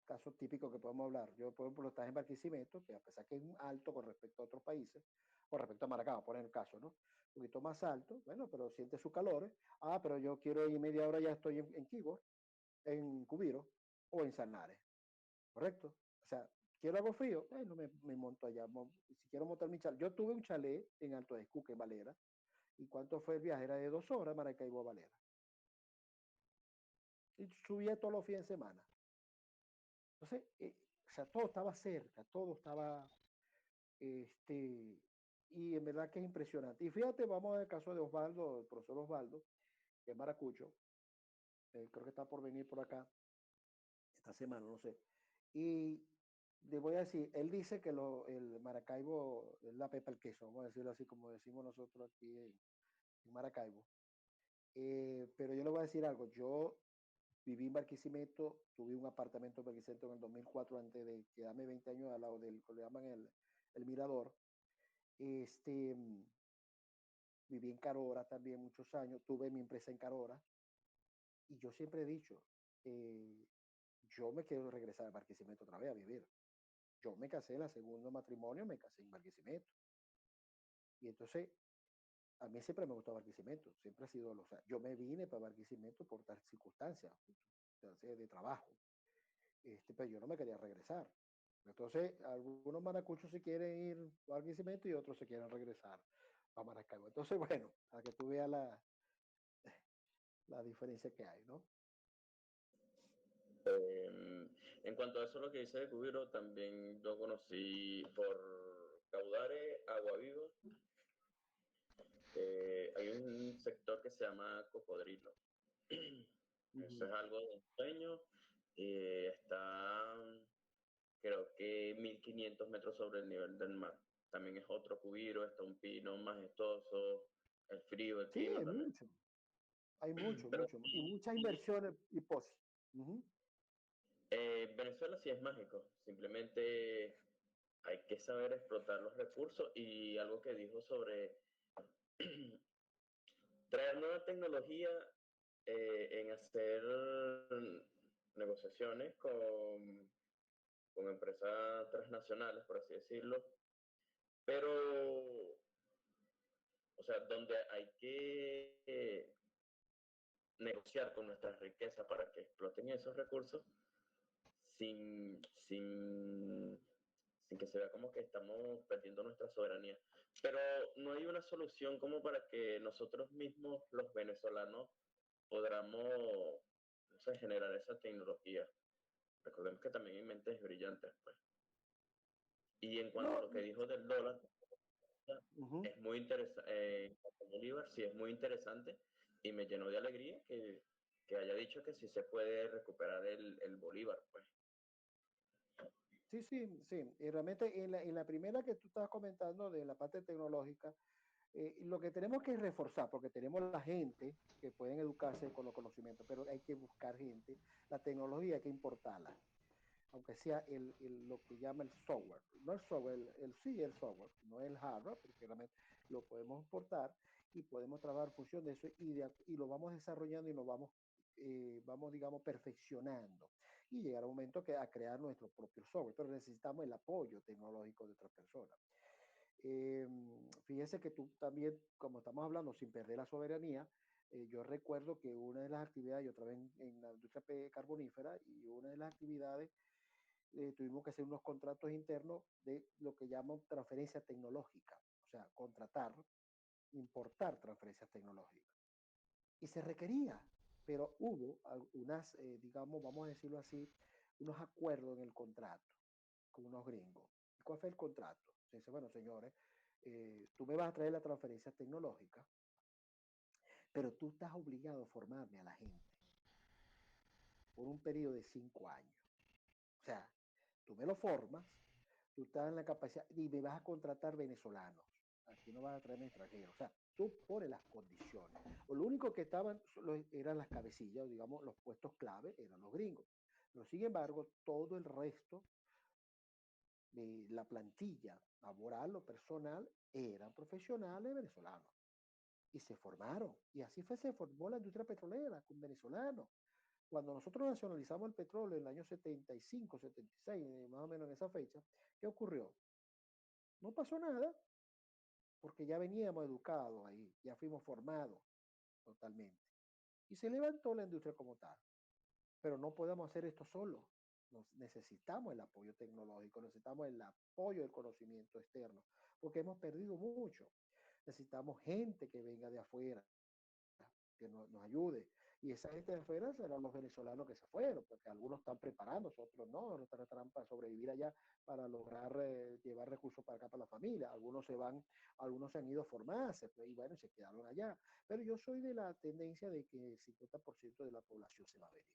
caso típico que podemos hablar. Yo, por ejemplo, estás en Barquisimeto, que a pesar que es alto con respecto a otros países, con respecto a Maracaibo, poner el caso, ¿no? Un poquito más alto, bueno, pero siente sus calores. Ah, pero yo quiero ir media hora, ya estoy en Quibor, en Cubiro o en Sanares, ¿correcto? O sea, quiero algo frío, no me monto allá. Si quiero montar mi chalet, yo tuve un chalet en Alto de Escuque, en Valera, y ¿cuánto fue el viaje? Era de 2 horas, Maracaibo a Valera. Y subía todos los fines de semana. Entonces, o sea, todo estaba cerca, todo estaba, y en verdad que es impresionante. Y fíjate, vamos al caso de Osvaldo, el profesor Osvaldo, que es maracucho, creo que está por venir por acá esta semana, no sé. Y le voy a decir, él dice que el Maracaibo es la pepa el queso, vamos a decirlo así como decimos nosotros aquí en Maracaibo. Pero yo le voy a decir algo, yo viví en Barquisimeto, tuve un apartamento en Barquisimeto en el 2004 antes de quedarme 20 años al lado del que le llaman el Mirador. Viví en Carora también muchos años, tuve mi empresa en Carora y yo siempre he dicho, yo me quiero regresar a Barquisimeto otra vez a vivir. Yo me casé en el segundo matrimonio, me casé en Barquisimeto. Y entonces, a mí siempre me gustó Barquisimeto, siempre ha sido, o sea, yo me vine para Barquisimeto por tal circunstancia, de trabajo. Pero yo no me quería regresar. Entonces, algunos maracuchos se quieren ir a Barquisimeto y otros se quieren regresar a Maracaibo. Entonces, bueno, para que tú veas la diferencia que hay, ¿no? En cuanto a eso, lo que dice de Cubiro, también lo conocí por Caudare, Agua Viva. Hay un sector que se llama Cocodrilo. Eso es algo de ensueño. Está, creo que 1500 metros sobre el nivel del mar. También es otro Cubiro, está un pino majestuoso, el frío, el Sí, clima hay también. mucho. Hay mucho, Pero mucho. Y muchas inversiones y pos. Ujú. Venezuela sí es mágico, simplemente hay que saber explotar los recursos y algo que dijo sobre traer nueva tecnología en hacer negociaciones con empresas transnacionales, por así decirlo, pero, o sea, donde hay que negociar con nuestras riquezas para que exploten esos recursos sin, sin, sin que se vea como que estamos perdiendo nuestra soberanía. Pero no hay una solución como para que nosotros mismos, los venezolanos, podamos, no sé, generar esa tecnología. Recordemos que también hay mentes brillantes, pues. Y en cuanto a No, lo que dijo del dólar, ujú. es muy interesante, Bolívar sí es muy interesante y me llenó de alegría que haya dicho que sí se puede recuperar el Bolívar, pues. Sí, sí, sí. Y realmente en la primera que tú estabas comentando de la parte tecnológica, lo que tenemos que reforzar, porque tenemos la gente que pueden educarse con los conocimientos, pero hay que buscar gente, la tecnología hay que importarla, aunque sea lo que llama el software, no el software, sí el software, no el hardware, porque realmente lo podemos importar y podemos trabajar en función de eso y lo vamos desarrollando y lo vamos, digamos, perfeccionando y llegar a un momento que a crear nuestro propio software, pero necesitamos el apoyo tecnológico de otras personas. Eh, Fíjese que tú también, como estamos hablando, sin perder la soberanía, yo recuerdo que una de las actividades, yo trabajé en la industria carbonífera y una de las actividades tuvimos que hacer unos contratos internos de lo que llaman transferencia tecnológica, o sea, contratar, importar transferencias tecnológicas. Y se requería, pero hubo unas, digamos, vamos a decirlo así, unos acuerdos en el contrato con unos gringos. ¿Y cuál fue el contrato? Se dice, bueno, señores, tú me vas a traer la transferencia tecnológica, pero tú estás obligado a formarme a la gente por un periodo de 5 años. O sea, tú me lo formas, tú estás en la capacidad y me vas a contratar venezolanos. Aquí no vas a traerme extranjeros. O sea, tú pones las condiciones. O lo único que estaban eran las cabecillas, digamos, los puestos clave eran los gringos. Pero sin embargo, todo el resto de la plantilla laboral o personal eran profesionales venezolanos y se formaron. Y así fue, se formó la industria petrolera con venezolanos. Cuando nosotros nacionalizamos el petróleo en el año 75, 76, más o menos en esa fecha, ¿qué ocurrió? No pasó nada, porque ya veníamos educados ahí, ya fuimos formados totalmente. Y se levantó la industria como tal. Pero no podemos hacer esto solo. Necesitamos el apoyo tecnológico, necesitamos el apoyo del conocimiento externo, porque hemos perdido mucho. Necesitamos gente que venga de afuera, que nos ayude. Y esa gente de afuera serán los venezolanos que se fueron, porque algunos están preparándose, otros no, otros están para sobrevivir allá, para lograr llevar recursos para acá, para la familia. Algunos se van, algunos se han ido a formarse, pues, y bueno, se quedaron allá. Pero yo soy de la tendencia de que el 50% de la población se va a venir.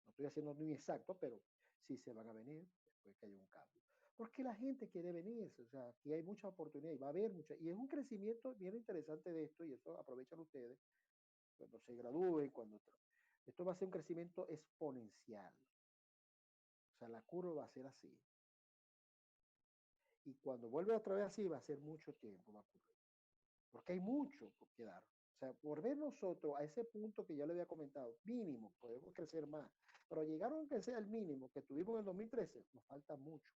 No estoy haciendo muy exacto, pero sí se van a venir después que haya un cambio. Porque la gente quiere venirse, o sea, aquí hay mucha oportunidad y va a haber mucha, y es un crecimiento bien interesante de esto, y eso aprovechan ustedes cuando se gradúen, esto va a ser un crecimiento exponencial. O sea, la curva va a ser así. Y cuando vuelve otra vez así, va a ser mucho tiempo, va a ocurrir. Porque hay mucho que dar. O sea, por ver nosotros a ese punto que ya le había comentado, mínimo, podemos crecer más. Pero llegaron a crecer al mínimo que tuvimos en el 2013, nos falta mucho.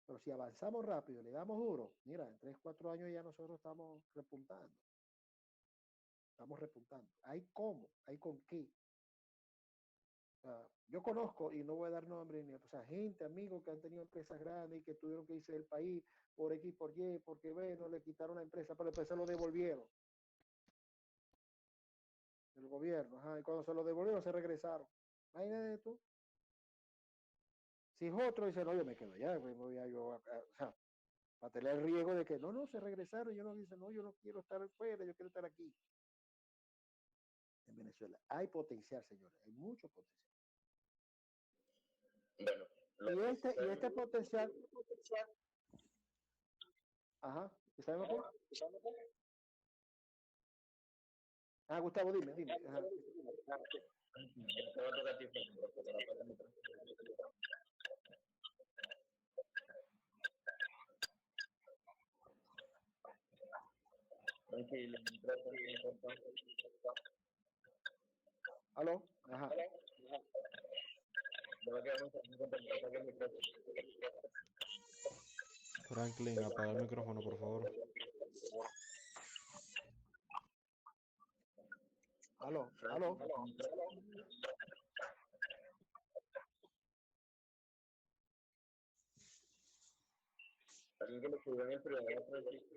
Pero si avanzamos rápido, le damos duro, mira, en 3, 4 años ya nosotros estamos repuntando. Estamos repuntando. Hay cómo, hay con qué. Yo conozco, y no voy a dar nombre, ni, o sea, gente, amigos que han tenido empresas grandes y que tuvieron que irse del país por X, por Y, porque bueno, le quitaron la empresa, pero después se lo devolvieron. El gobierno, ajá, y cuando se lo devolvieron se regresaron. Imagínate tú. Si es otro, dice, no, yo me quedo allá, pues voy a yo, o sea, para tener el riesgo de que no, se regresaron, y uno dice, no, yo no quiero estar fuera, yo quiero estar aquí. En Venezuela hay potencial, señores, hay mucho potencial. Bueno, Y lo que sí este sabemos, potencial, ajá, ¿sabemos qué? Ah, Gustavo, dime. Ajá. Ya te va a tocar a ti, Franklin, porque te va a pasar mi trabajo. Tranquilo, el micrófono no importa. ¿Aló? Ajá. Ya va a quedar un segundo para que saque el micrófono. Franklin, apaga el micrófono, por favor. ¿Aló? Franklin, ¿Aló? el micrófono. Alguien que lo escriba en el privado, Francisco,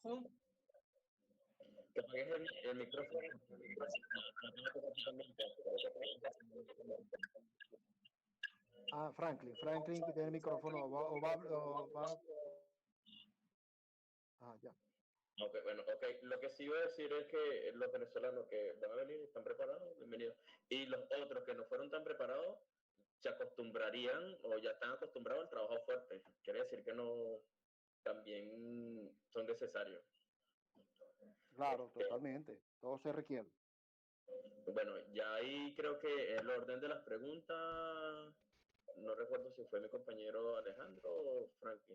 ¿Cómo? que apagues el micrófono. No te va a tocar a ti también, Ah, Franklin que tiene el micrófono, Ah, ya. Ok, bueno, ok. Lo que sí iba a decir es que los venezolanos que van a venir están preparados, bienvenidos. Y los otros que no fueron tan preparados se acostumbrarían o ya están acostumbrados al trabajo fuerte. Quiere decir que no también son necesarios. Claro, totalmente. Todo se requiere. Bueno, ya ahí creo que el orden de las preguntas, no recuerdo si fue mi compañero Alejandro o Frankie.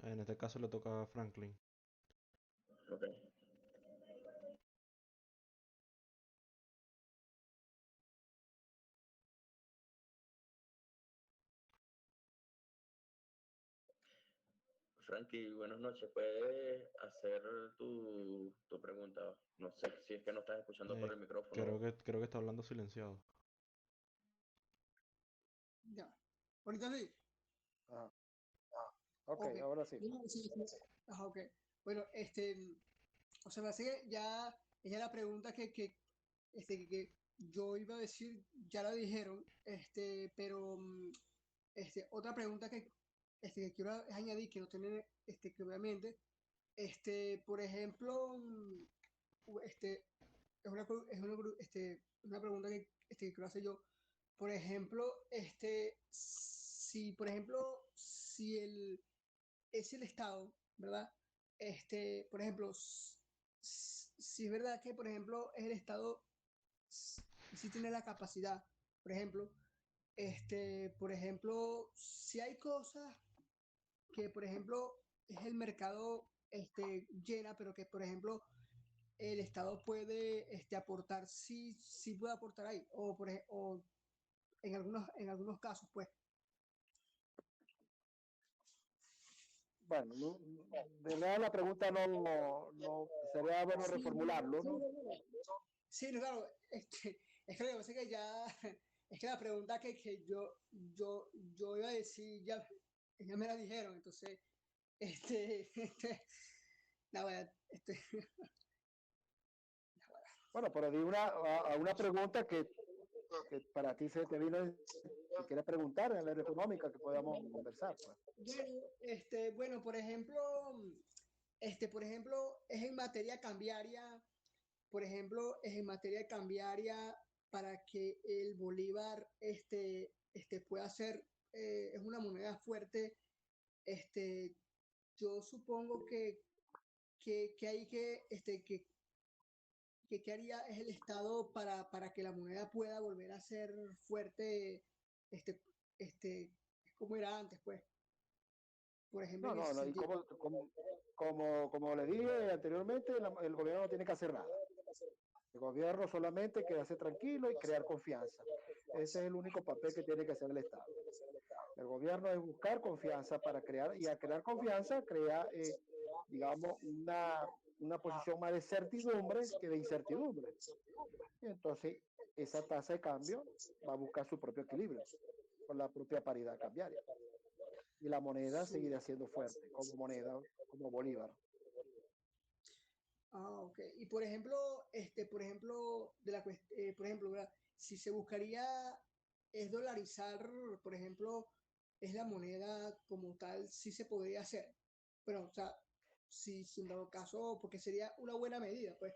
En este caso le toca a Franklin. Ok. Frankie, buenas noches. ¿Puedes hacer tu pregunta? No sé si es que no estás escuchando por el micrófono. Creo que está hablando silenciado. Ya. Ahorita sí. Ajá. Ok, Ok. ahora sí. No, sí, sí. Ajá, ok. Bueno, o sea, me hace ya la pregunta que yo iba a decir, ya la dijeron, pero otra pregunta que quiero añadir, que no tiene, que obviamente, por ejemplo, una pregunta que quiero hacer yo. Por ejemplo, si, por ejemplo, si es el Estado, ¿verdad? Por ejemplo, si es verdad que, por ejemplo, es el Estado, si tiene la capacidad, por ejemplo, si hay cosas que, por ejemplo, es el mercado, llena, pero que, por ejemplo, el Estado puede, aportar, sí, sí puede aportar ahí, o en algunos casos, pues. Bueno, de verdad la pregunta no sería bueno Sí, reformularlo, ¿no? sí, no, claro, es que lo que pasa es que ya, es que la pregunta que yo iba a decir, ya me la dijeron, entonces, la verdad, Bueno, pero di a una pregunta que para ti se te vino, que quieres preguntar en la área económica que podamos conversar, pues. bueno, por ejemplo, es en materia cambiaria, por ejemplo, es en materia cambiaria para que el bolívar, pueda ser, es una moneda fuerte, este, yo supongo que hay que haría es el Estado para que la moneda pueda volver a ser fuerte, este, este, como era antes, pues, por ejemplo, en ese No, y sentido. como le dije anteriormente, el gobierno no tiene que hacer nada. El gobierno solamente quedarse tranquilo y crear confianza. Ese es el único papel que tiene que hacer el Estado. El gobierno es buscar confianza para crear, y a crear confianza crea, digamos, una posición más de certidumbre que de incertidumbre. Y entonces, esa tasa de cambio va a buscar su propio equilibrio con la propia paridad cambiaria. Y la moneda Sí. seguirá siendo fuerte como moneda, como bolívar. Ah, ok. Y por ejemplo, por ejemplo, ¿verdad? Si se buscaría es dolarizar, por ejemplo, es la moneda como tal, sí se podría hacer. Pero, o sea, si en dado caso, porque sería una buena medida, pues.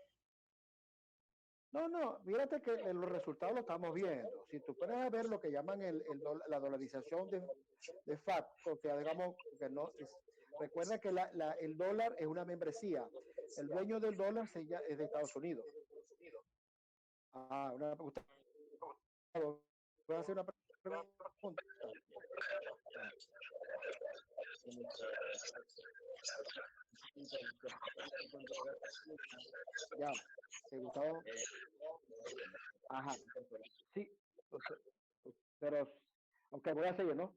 No, fíjate que los resultados lo estamos viendo. Si tú puedes ver lo que llaman la dolarización de facto, que digamos que no es, recuerda que el dólar es una membresía. El dueño del dólar es de Estados Unidos. una pregunta. Voy a hacer una pregunta. Ya, Gustavo. Ajá, sí, pero, aunque voy a seguir, ¿no?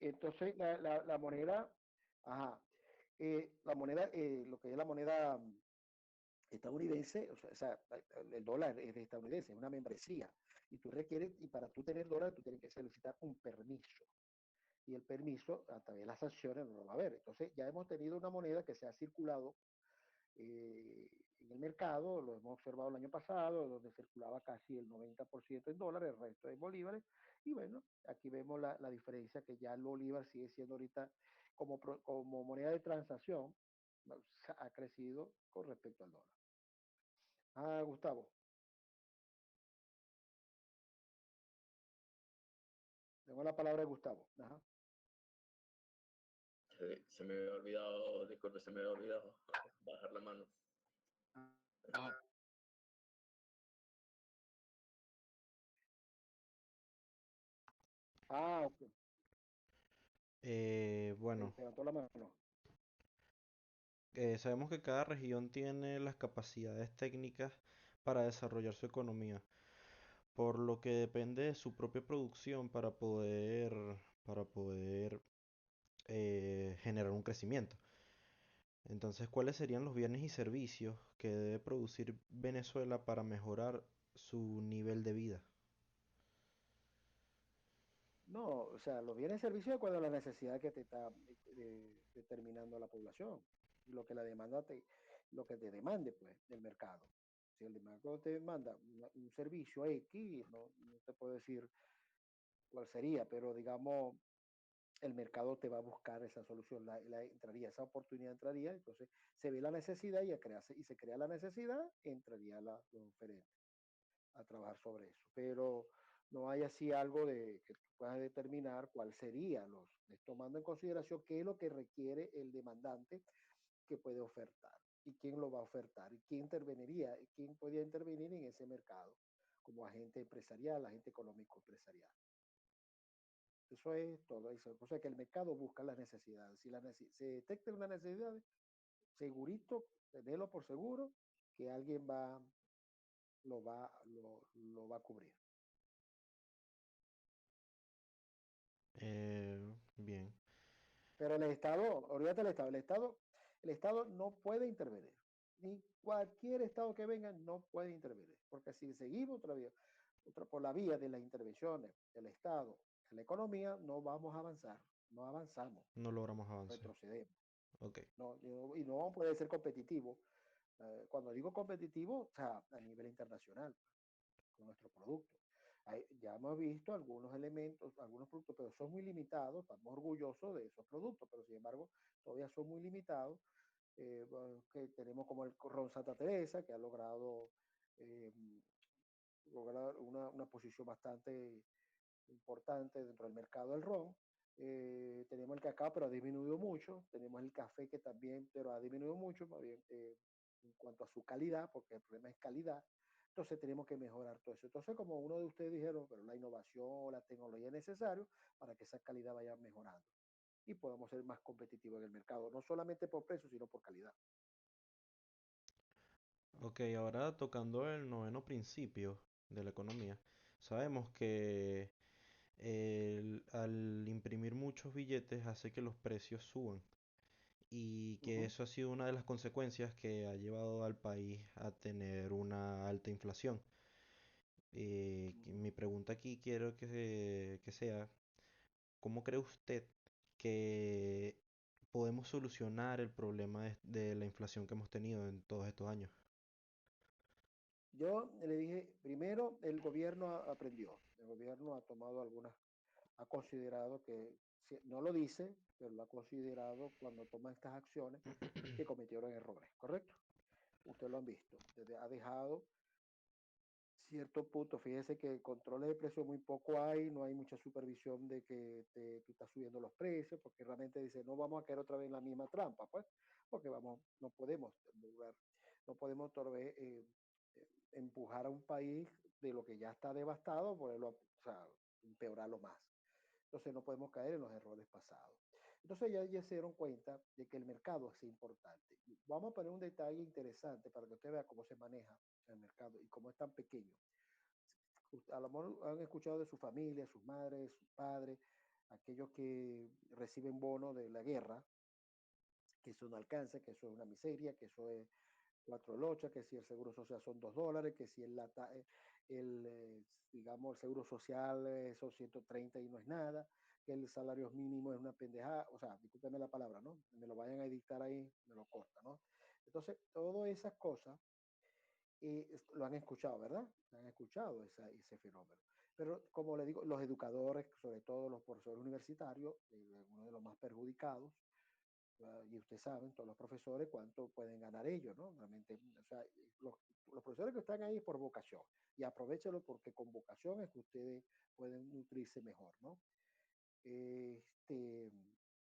Entonces, la moneda, ajá, la moneda, lo que es la moneda estadounidense, o sea, el dólar es estadounidense, es una membresía, y tú requieres, y para tú tener dólar, tú tienes que solicitar un permiso, y el permiso, a través de las sanciones, no lo va a haber. Entonces, ya hemos tenido una moneda que se ha circulado en el mercado, lo hemos observado el año pasado, donde circulaba casi el 90% en dólares, el resto en bolívares, y bueno, aquí vemos la diferencia que ya el bolívar sigue siendo ahorita como moneda de transacción, ha crecido con respecto al dólar. Gustavo, tengo la palabra de Gustavo. Ajá. Se me había olvidado, disculpe, se me había olvidado bajar la mano. Ok. Bueno, Levantó la mano. sabemos que cada región tiene las capacidades técnicas para desarrollar su economía, por lo que depende de su propia producción para poder generar un crecimiento. Entonces, ¿cuáles serían los bienes y servicios que debe producir Venezuela para mejorar su nivel de vida? No, o sea, los bienes y servicios cuando la necesidad que te está determinando la población, y lo que la demanda lo que te demande, pues, del mercado. Si el mercado te demanda un servicio X, no te puedo decir cuál sería, pero digamos, el mercado te va a buscar esa solución, entraría, esa oportunidad entraría, entonces se ve la necesidad y se crea la necesidad, entraría los oferentes a trabajar sobre eso. Pero no hay así algo de que tú puedas determinar cuál sería tomando en consideración qué es lo que requiere el demandante que puede ofertar y quién lo va a ofertar y quién interveniría, quién podría intervenir en ese mercado como agente empresarial, agente económico empresarial. Eso es todo eso. O sea que el mercado busca las necesidades. Si se detecta una necesidad, segurito, tenerlo por seguro, que alguien lo va a cubrir. Bien. Pero el Estado, olvídate el Estado no puede intervenir. Ni cualquier Estado que venga no puede intervenir. Porque si seguimos por la vía de las intervenciones del Estado en la economía, no vamos a avanzar. No avanzamos. No logramos avanzar. Retrocedemos. Ok. Y no vamos a poder ser competitivos. Cuando digo competitivo, o sea, a nivel internacional, con nuestro producto. Ya hemos visto algunos elementos, algunos productos, pero son muy limitados. Estamos orgullosos de esos productos, pero sin embargo, todavía son muy limitados. Que tenemos como el ron Santa Teresa, que ha eh, lograr una posición bastante importante dentro del mercado del ron. Tenemos el cacao, pero ha disminuido mucho. Tenemos el café, que también, pero ha disminuido mucho, más bien, en cuanto a su calidad, porque el problema es calidad. Entonces tenemos que mejorar todo eso. Entonces, como uno de ustedes dijeron, pero la innovación, la tecnología es necesario para que esa calidad vaya mejorando y podamos ser más competitivos en el mercado, no solamente por precio, sino por calidad. Ok, ahora tocando el noveno principio de la economía, sabemos que al imprimir muchos billetes hace que los precios suban y que eso ha sido una de las consecuencias que ha llevado al país a tener una alta inflación. Mi pregunta aquí quiero que sea, ¿cómo cree usted que podemos solucionar el problema de la inflación que hemos tenido en todos estos años? Yo le dije, primero, el gobierno aprendió, el gobierno ha tomado ha considerado no lo dice, pero lo ha considerado cuando toma estas acciones que cometieron errores, ¿correcto? Ustedes lo han visto, ha dejado cierto punto, fíjese que controles de precios muy poco hay, no hay mucha supervisión de que tú estás subiendo los precios, porque realmente dice, no vamos a caer otra vez en la misma trampa, pues, porque no podemos lograr, no podemos empujar a un país de lo que ya está devastado, ponerlo, o sea, empeorarlo más. Entonces no podemos caer en los errores pasados. Entonces ya se dieron cuenta de que el mercado es importante. Vamos a poner un detalle interesante para que usted vea cómo se maneja el mercado y cómo es tan pequeño. A lo mejor han escuchado de su familia, sus madres, sus padres, aquellos que reciben bonos de la guerra, que eso no alcanza, que eso es una miseria, que eso es 4 lochas, que si el seguro social son $2, que si digamos, el seguro social son 130 y no es nada, que el salario mínimo es una pendejada, o sea, discúlpeme la palabra, ¿no? Me lo vayan a dictar ahí, me lo corta, ¿no? Entonces, todas esas cosas lo han escuchado, ¿verdad? Han escuchado ese fenómeno. Pero como le digo, los educadores, sobre todo los profesores universitarios, uno de los más perjudicados, y ustedes saben, todos los profesores, cuánto pueden ganar ellos, ¿no? Realmente, o sea, los, los profesores que están ahí por vocación, y aprovechenlo porque con vocación es que ustedes pueden nutrirse mejor, ¿no? Este,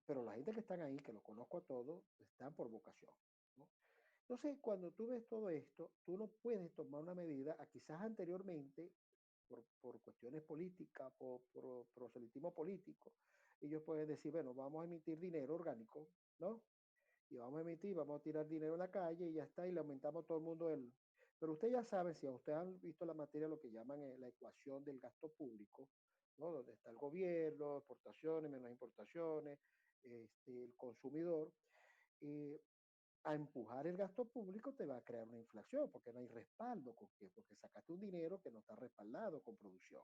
pero la gente que están ahí, que lo conozco a todos, están por vocación, ¿no? Entonces, cuando tú ves todo esto, tú no puedes tomar una medida, a quizás anteriormente, por cuestiones políticas, por proselitismo político, ellos pueden decir, bueno, vamos a emitir dinero orgánico, ¿no? Y vamos a emitir, vamos a tirar dinero en la calle y ya está, y le aumentamos a todo el mundo el... Pero ustedes ya saben, si ustedes han visto la materia, lo que llaman la ecuación del gasto público, ¿no? Donde está el gobierno, exportaciones, menos importaciones, el consumidor, eh, a empujar el gasto público te va a crear una inflación, porque no hay respaldo. ¿Con qué? Porque sacaste un dinero que no está respaldado con producción.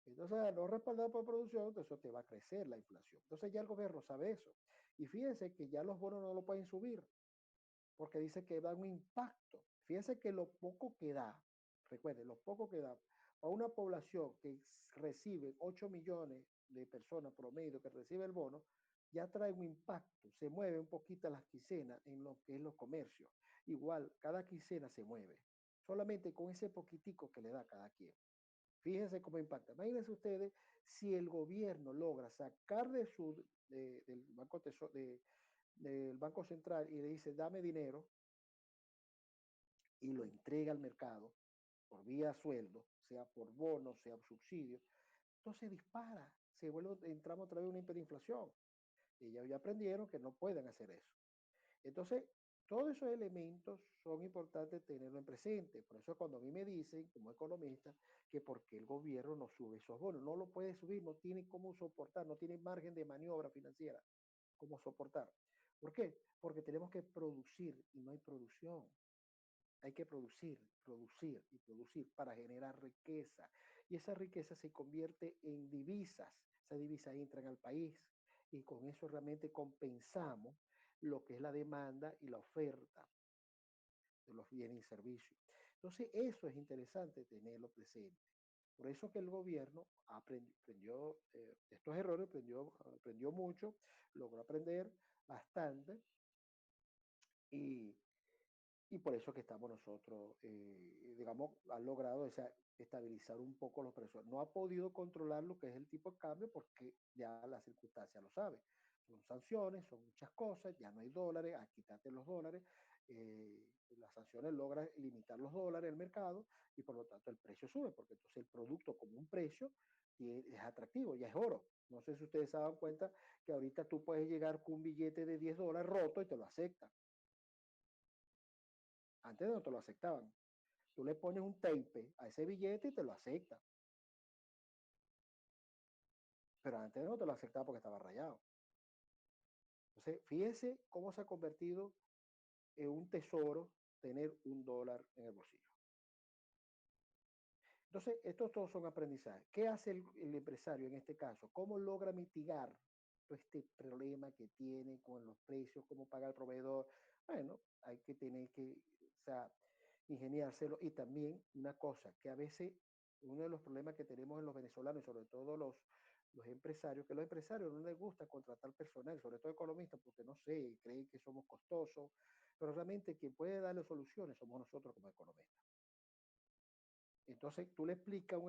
Entonces, al no respaldado por producción, eso te va a crecer la inflación. Entonces ya el gobierno sabe eso. Y fíjense que ya los bonos no lo pueden subir, porque dice que da un impacto. Fíjense que lo poco que da, recuerden, lo poco que da a una población que recibe 8 millones de personas promedio que recibe el bono, ya trae un impacto, se mueve un poquito las quincenas en lo que es los comercios. Igual, cada quincena se mueve, solamente con ese poquitico que le da cada quien. Fíjense cómo impacta. Imagínense ustedes si el gobierno logra sacar del del Banco Central y le dice, dame dinero, y lo entrega al mercado por vía sueldo, sea por bonos, sea por subsidio, entonces dispara, entramos otra vez en una hiperinflación. Y ellos ya aprendieron que no pueden hacer eso. Entonces, todos esos elementos son importantes tenerlo en presente. Por eso cuando a mí me dicen, como economista, que por qué el gobierno no sube esos bonos, no lo puede subir, no tiene cómo soportar, no tiene margen de maniobra financiera, cómo soportar. ¿Por qué? Porque tenemos que producir y no hay producción. Hay que producir, producir y producir para generar riqueza. Y esa riqueza se convierte en divisas. Esas divisas entran al país y con eso realmente compensamos lo que es la demanda y la oferta de los bienes y servicios. Entonces, eso es interesante tenerlo presente. Por eso que el gobierno aprendió estos errores, aprendió mucho, logró aprender bastante y y por eso que estamos nosotros, digamos, han logrado estabilizar un poco los precios. No ha podido controlar lo que es el tipo de cambio porque ya las circunstancias lo saben. Son sanciones, son muchas cosas, ya no hay dólares, a quitarte los dólares. Las sanciones logran limitar los dólares en el mercado y por lo tanto el precio sube, porque entonces el producto como un precio es atractivo, ya es oro. No sé si ustedes se dan cuenta que ahorita tú puedes llegar con un billete de $10 roto y te lo aceptan. Antes no te lo aceptaban. Tú le pones un tape a ese billete y te lo acepta. Pero antes no te lo aceptaba porque estaba rayado. Entonces, fíjese cómo se ha convertido en un tesoro tener $1 en el bolsillo. Entonces, estos todos son aprendizajes. ¿Qué hace el empresario en este caso? ¿Cómo logra mitigar todo este problema que tiene con los precios? ¿Cómo paga el proveedor? Bueno, hay que tener que, o sea, ingeniárselo. Y también una cosa, que a veces uno de los problemas que tenemos en los venezolanos, y sobre todo los empresarios, que a los empresarios no les gusta contratar personal, sobre todo economistas, porque no sé, creen que somos costosos, pero realmente quien puede darle soluciones somos nosotros como economistas. Entonces, tú le explicas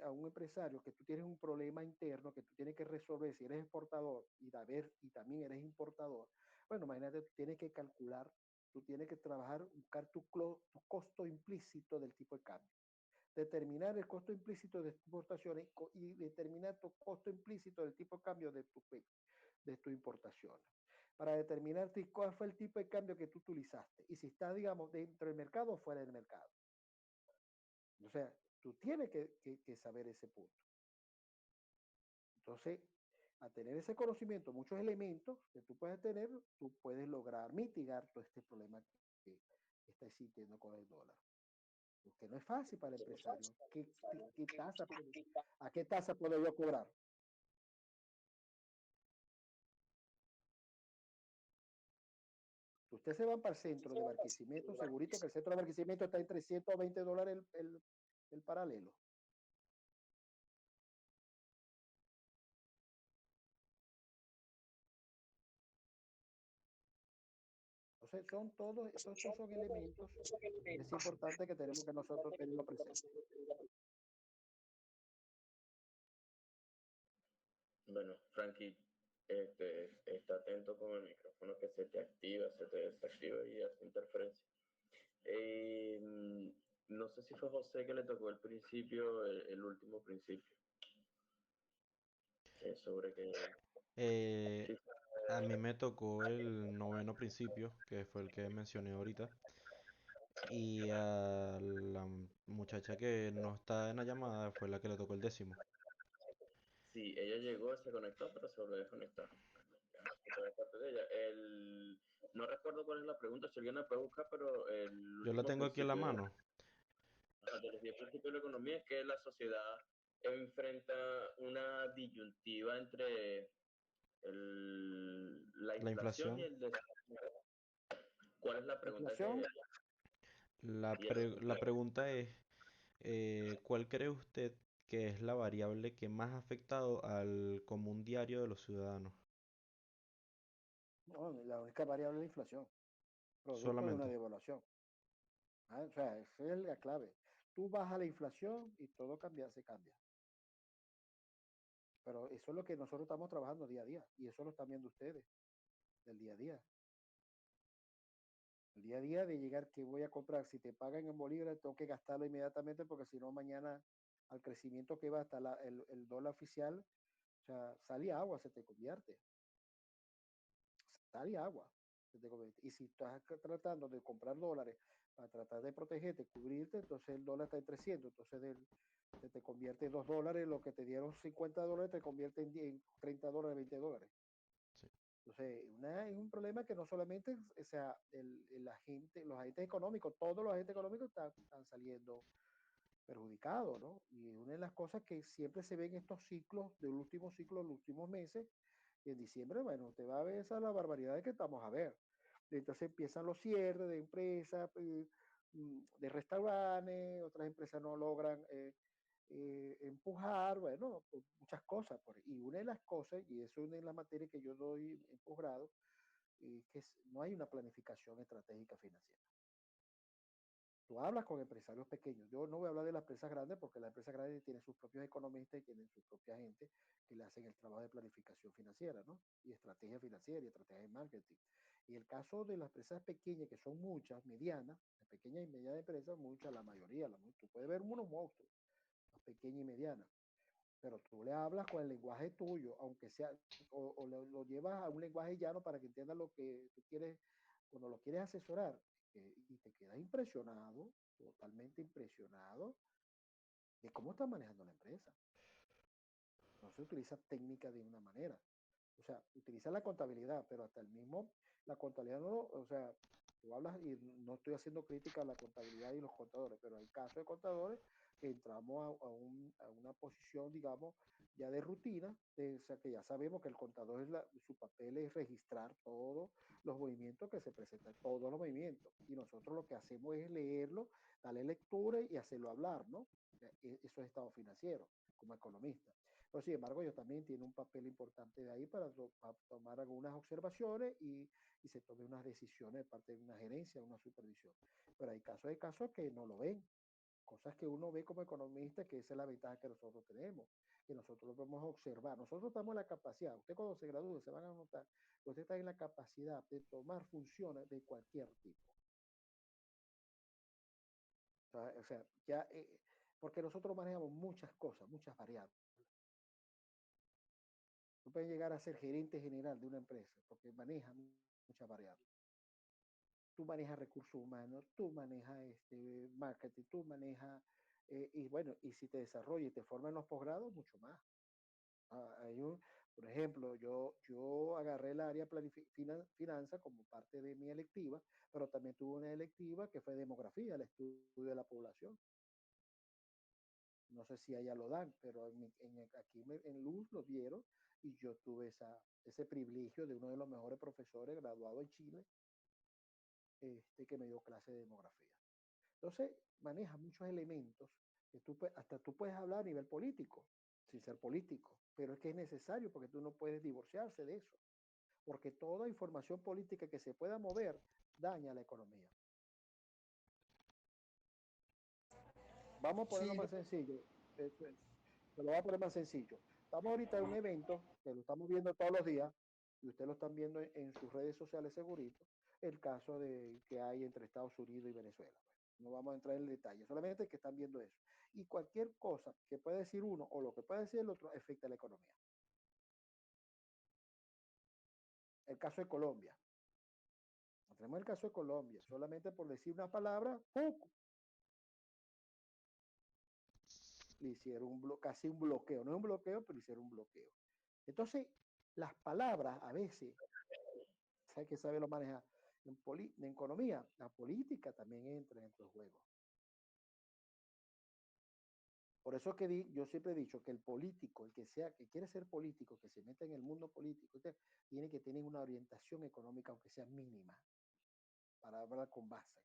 a un empresario que tú tienes un problema interno que tú tienes que resolver si eres exportador y también eres importador. Bueno, imagínate, tú tienes que calcular tú tienes que trabajar, buscar tu costo implícito del tipo de cambio, determinar el costo implícito de exportaciones y determinar tu costo implícito del tipo de cambio de tu importación, para determinar cuál fue el tipo de cambio que tú utilizaste y si está, digamos, dentro del mercado o fuera del mercado. O sea, tú tienes que saber ese punto. Entonces, a tener ese conocimiento, muchos elementos que tú puedes tener, tú puedes lograr mitigar todo este problema que está existiendo con el dólar. Porque no es fácil para el empresario. ¿A qué tasa puedo yo cobrar? Usted se va para el centro de Barquisimeto, segurito que el centro de Barquisimeto está en $320 el paralelo. Entonces, estos son elementos que es importante que tenemos que nosotros tenerlo presente. Bueno, Frankie, está atento con el micrófono que se te activa, se te desactiva y hace interferencia. No sé si fue José que le tocó el principio, el último principio, sobre que Eh, a mí me tocó el noveno principio, que fue el que mencioné ahorita, y a la muchacha que no está en la llamada fue la que le tocó el décimo. sí, ella llegó, se conectó, pero se volvió a desconectar. De ella. No recuerdo cuál es la pregunta, si alguien la puede buscar, pero el Yo la último tengo aquí en la principio mano. de los 10 principios de la economía es que la sociedad enfrenta una disyuntiva entre la La inflación y inflación. el desempleo. ¿Cuál es la pregunta Inflación, La pregunta es, ¿cuál cree usted que es la variable que más ha afectado al común diario de los ciudadanos? no, la única variable es la inflación, producto de una Solamente. devaluación. O sea, esa es la clave. Tú bajas la inflación y todo se cambia. Pero eso es lo que nosotros estamos trabajando día a día y eso lo están viendo ustedes del día a día. El día a día de llegar que voy a comprar, si te pagan en bolívares, tengo que gastarlo inmediatamente porque si no mañana al crecimiento que va hasta el dólar oficial, o sea, sale agua, se te convierte. Sale agua, se te convierte. Y si estás tratando de comprar dólares para tratar de protegerte, cubrirte, entonces el dólar está en 300, entonces se te convierte en $2, lo que te dieron $50 te convierte en $30, $20. Sí. Entonces, es un problema que no solamente, o sea, los agentes económicos, todos los agentes económicos están saliendo perjudicados, ¿no? Y una de las cosas que siempre se ven estos ciclos, del último ciclo, los últimos meses, y en diciembre, bueno, te va a ver esa la barbaridad que estamos a ver. Entonces empiezan los cierres de empresas, de restaurantes, otras empresas no logran empujar, bueno, pues, muchas cosas. Y una de las cosas, y eso es una de las materias que yo doy en posgrado, que no hay una planificación estratégica financiera. Tú hablas con empresarios pequeños. Yo no voy a hablar de las empresas grandes porque las empresas grandes tienen sus propios economistas y tienen su propia gente que le hacen el trabajo de planificación financiera, ¿no? Y estrategia financiera y estrategia de marketing. Y el caso de las empresas pequeñas, que son muchas, medianas, las pequeñas y medianas empresas, muchas, la mayoría, tú puedes ver unos monstruos, las pequeñas y medianas, pero tú le hablas con el lenguaje tuyo, aunque sea, o lo llevas a un lenguaje llano para que entiendan lo que tú quieres, cuando lo quieres asesorar, y te quedas impresionado, totalmente impresionado de cómo está manejando la empresa. No se utiliza técnica de una manera. O sea, utiliza la contabilidad, pero hasta la contabilidad no, o sea, tú hablas y no estoy haciendo crítica a la contabilidad y los contadores, pero hay casos de contadores que entramos a una posición, digamos, ya de rutina, o sea, que ya sabemos que el contador su papel es registrar todos los movimientos que se presentan, todos los movimientos, y nosotros lo que hacemos es leerlo, darle lectura y hacerlo hablar, ¿no? Eso es estado financiero, como economista. Pero sin embargo, ellos también tienen un papel importante de ahí para tomar algunas observaciones y se tomen unas decisiones de parte de una gerencia, una supervisión. Pero hay casos que no lo ven. cosas que uno ve como economista, que esa es la ventaja que nosotros tenemos, que nosotros lo podemos observar. Nosotros estamos en la capacidad, usted cuando se gradúe se van a notar, que usted está en la capacidad de tomar funciones de cualquier tipo. O sea, ya, porque nosotros manejamos muchas cosas, muchas variables. Tú puedes llegar a ser gerente general de una empresa porque maneja muchas variables. Tú manejas recursos humanos, tú manejas marketing, tú manejas, y bueno, y si te desarrollas y te formas en los posgrados, mucho más. Por ejemplo, yo agarré el área finanza como parte de mi electiva, pero también tuve una electiva que fue demografía, el estudio de la población. No sé si allá lo dan, pero aquí en Luz lo dieron y yo tuve ese privilegio de uno de los mejores profesores graduados en Chile, que me dio clase de demografía. Entonces, maneja muchos elementos que hasta tú puedes hablar a nivel político, sin ser político, pero es que es necesario porque tú no puedes divorciarse de eso, porque toda información política que se pueda mover daña la economía. Vamos a ponerlo Sí, más sencillo. Se lo voy a poner más sencillo. Estamos ahorita en un evento que lo estamos viendo todos los días y ustedes lo están viendo en sus redes sociales segurito, el caso que hay entre Estados Unidos y Venezuela. No vamos a entrar en el detalle, solamente que están viendo eso. Y cualquier cosa que pueda decir uno o lo que pueda decir el otro afecta a la economía. El caso de Colombia. Tenemos el caso de Colombia. Solamente por decir una palabra, ¡pum! Le hicieron casi un bloqueo. No es un bloqueo, pero hicieron un bloqueo. Entonces, las palabras a veces, ¿sabe que sabe lo manejar? En economía, la política también entra en estos juegos. Por eso que yo siempre he dicho que el político, el que quiere ser político, que se meta en el mundo político, tiene que tener una orientación económica, aunque sea mínima, para hablar con base.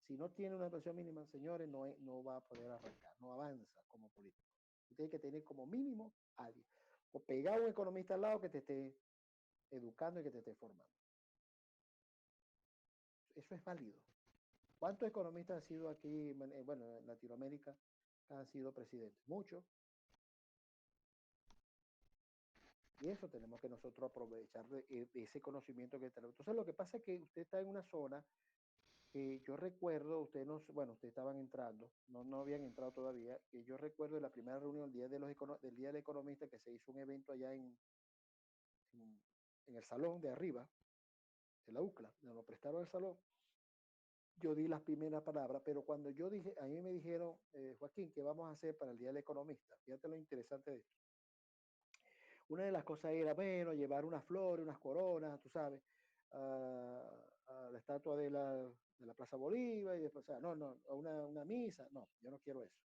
Si no tiene una orientación mínima, señores, no va a poder arrancar, no avanza como político. Tiene que tener como mínimo alguien, o pegar a un economista al lado que te esté educando y que te esté formando. Eso es válido. ¿Cuántos economistas han sido aquí, bueno, en Latinoamérica, han sido presidentes? Muchos. Y eso tenemos que nosotros aprovechar de ese conocimiento que tenemos. Entonces, lo que pasa es que usted está en una zona que yo recuerdo, ustedes ustedes estaban entrando, no habían entrado todavía, que yo recuerdo la primera reunión del Día del Economista, que se hizo un evento allá en el salón de arriba, de la UCLA, nos prestaron el salón. Yo di las primeras palabras, pero cuando yo dije, a mí me dijeron, Joaquín, ¿qué vamos a hacer para el Día del Economista? Fíjate lo interesante de esto. Una de las cosas era, bueno, llevar unas flores, unas coronas, tú sabes, a la estatua de la Plaza Bolívar, y después, o sea, no, a una misa, no, yo no quiero eso.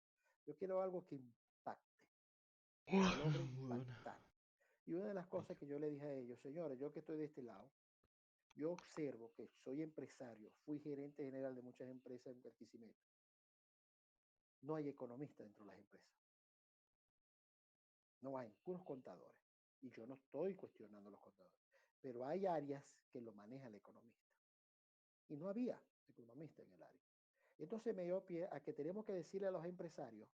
Yo quiero algo que impacte, que logre impactar. Y una de las cosas que yo le dije a ellos, señores, yo que estoy de este lado, yo observo que soy empresario, fui gerente general de muchas empresas en Barquisimeto. No hay economistas dentro de las empresas. No hay, puros contadores. Y yo no estoy cuestionando los contadores. Pero hay áreas que lo maneja el economista. Y no había economista en el área. Entonces me dio pie a que tenemos que decirle a los empresarios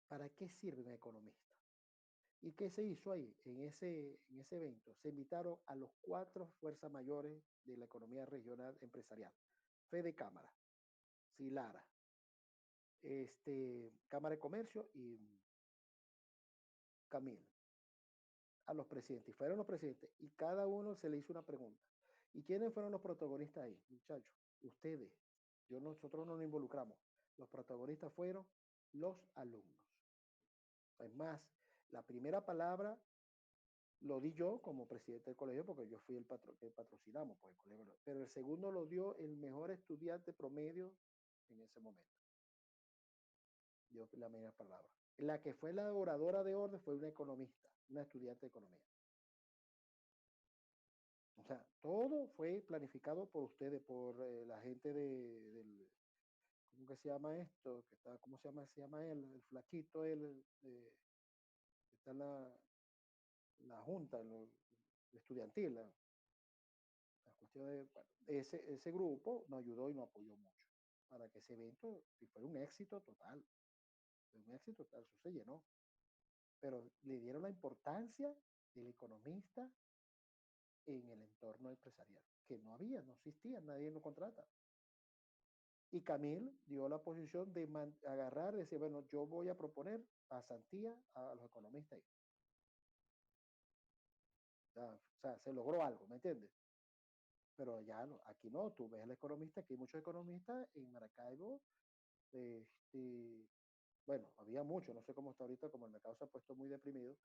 para qué sirve un economista. ¿Y qué se hizo ahí? En ese evento se invitaron a los 4 fuerzas mayores de la economía regional empresarial. Fede Cámara, Silara, Cámara de Comercio y Camil. A los presidentes. Y fueron los presidentes. Y cada uno se le hizo una pregunta. ¿Y quiénes fueron los protagonistas ahí, muchachos? Ustedes. Nosotros no nos involucramos. Los protagonistas fueron los alumnos. Es más, la primera palabra lo di yo como presidente del colegio porque yo fui el que patrocinamos pues, el colegio. Pero el segundo lo dio el mejor estudiante promedio en ese momento. Dio la primera palabra. La que fue la oradora de orden fue una economista, una estudiante de economía. O sea, todo fue planificado por ustedes, por la gente del, ¿cómo que se llama esto? ¿Cómo se llama él? El flaquito, está en la junta, el estudiantil, la cuestión de, bueno, ese grupo nos ayudó y nos apoyó mucho. para que ese evento fuera un éxito total. Fue un éxito total, eso se llenó. Pero le dieron la importancia del economista en el entorno empresarial, que no había, no existía, nadie lo contrata. Y Camil dio la posición de agarrar y decir, bueno, yo voy a proponer pasantía a los economistas. O sea, se logró algo, ¿me entiendes? Pero ya no, aquí no, tú ves al economista, aquí hay muchos economistas en Maracaibo, bueno, había muchos, no sé cómo está ahorita, como el mercado se ha puesto muy deprimido,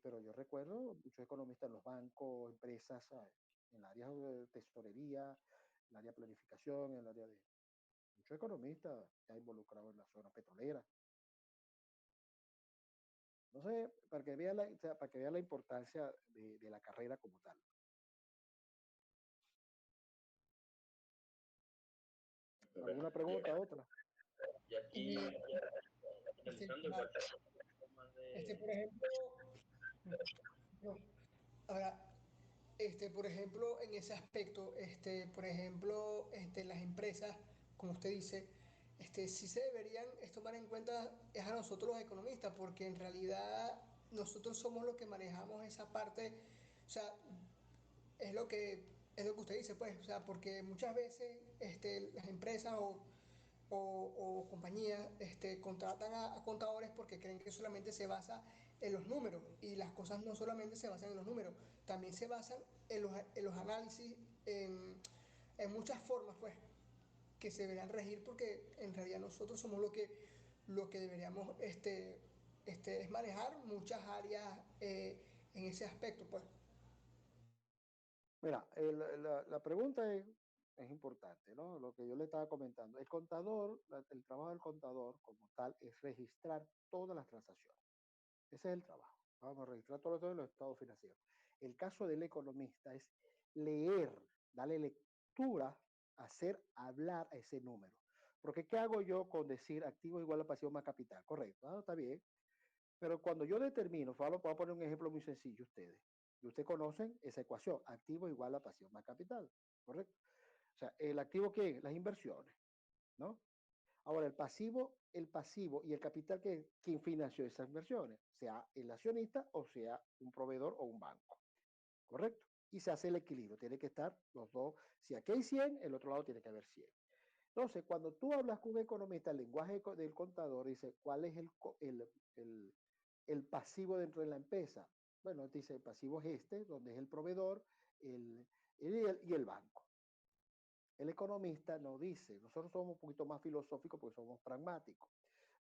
pero yo recuerdo muchos economistas en los bancos, empresas, en el área de tesorería, en el área de planificación, en el área de... Muchos economistas ya involucrados en la zona petrolera. No sé, para que vean o sea, para que vean la importancia de la carrera como tal. ¿Alguna pregunta, otra? Y aquí, finalizando, igual, por ejemplo, no, ahora, por ejemplo, en ese aspecto, por ejemplo, las empresas, como usted dice, sí se deberían tomar en cuenta es a nosotros los economistas, porque en realidad nosotros somos los que manejamos esa parte, o sea, es lo que usted dice, pues, o sea, porque muchas veces las empresas o compañías contratan a contadores porque creen que solamente se basa en los números, y las cosas no solamente se basan en los números, también se basan en los análisis, en muchas formas, pues, que se deberían regir, porque en realidad nosotros somos lo que deberíamos es manejar muchas áreas en ese aspecto, pues. Mira, la pregunta es importante, ¿no? Lo que yo le estaba comentando. El contador, el trabajo del contador como tal es registrar todas las transacciones. Ese es el trabajo. Vamos a registrar todos los estados financieros. El caso del economista es leer, darle lectura, hacer hablar a ese número. Porque ¿qué hago yo con decir activo igual a pasivo más capital? Correcto, está bien. Pero cuando yo determino, voy a poner un ejemplo muy sencillo ustedes. Y ustedes conocen esa ecuación, activo igual a pasivo más capital, ¿correcto? O sea, ¿el activo qué es? Las inversiones, ¿no? Ahora, el pasivo y el capital, ¿quién financió esas inversiones? Sea el accionista o sea un proveedor o un banco, ¿correcto? Y se hace el equilibrio, tiene que estar los dos. Si aquí hay 100, el otro lado tiene que haber 100. Entonces, cuando tú hablas con un economista, el lenguaje del contador dice, ¿cuál es el pasivo dentro de la empresa? Bueno, dice, el pasivo es donde es el proveedor y el banco. El economista no dice, nosotros somos un poquito más filosóficos porque somos pragmáticos.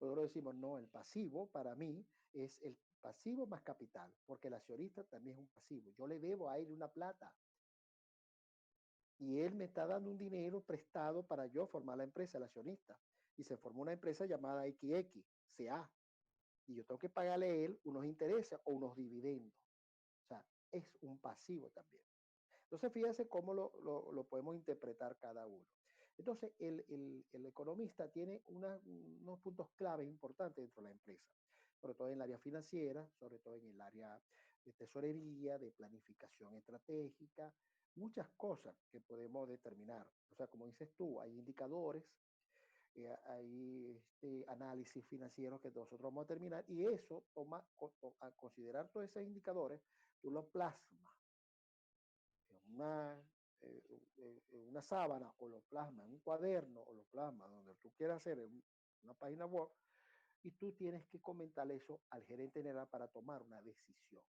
Nosotros decimos, no, el pasivo para mí es el pasivo más capital, porque el accionista también es un pasivo. Yo le debo a él una plata y él me está dando un dinero prestado para yo formar la empresa, el accionista. Y se formó una empresa llamada XXCA. Y yo tengo que pagarle a él unos intereses o unos dividendos. O sea, es un pasivo también. Entonces, fíjense cómo lo podemos interpretar cada uno. Entonces, el economista tiene unos puntos clave importantes dentro de la empresa, sobre todo en el área financiera, sobre todo en el área de tesorería, de planificación estratégica, muchas cosas que podemos determinar. O sea, como dices tú, hay indicadores, hay análisis financieros que nosotros vamos a terminar, y eso toma a considerar todos esos indicadores, tú lo plasmas en una sábana, o lo plasma en un cuaderno, o lo plasma donde tú quieras hacer, en una página web, y tú tienes que comentarle eso al gerente general para tomar una decisión.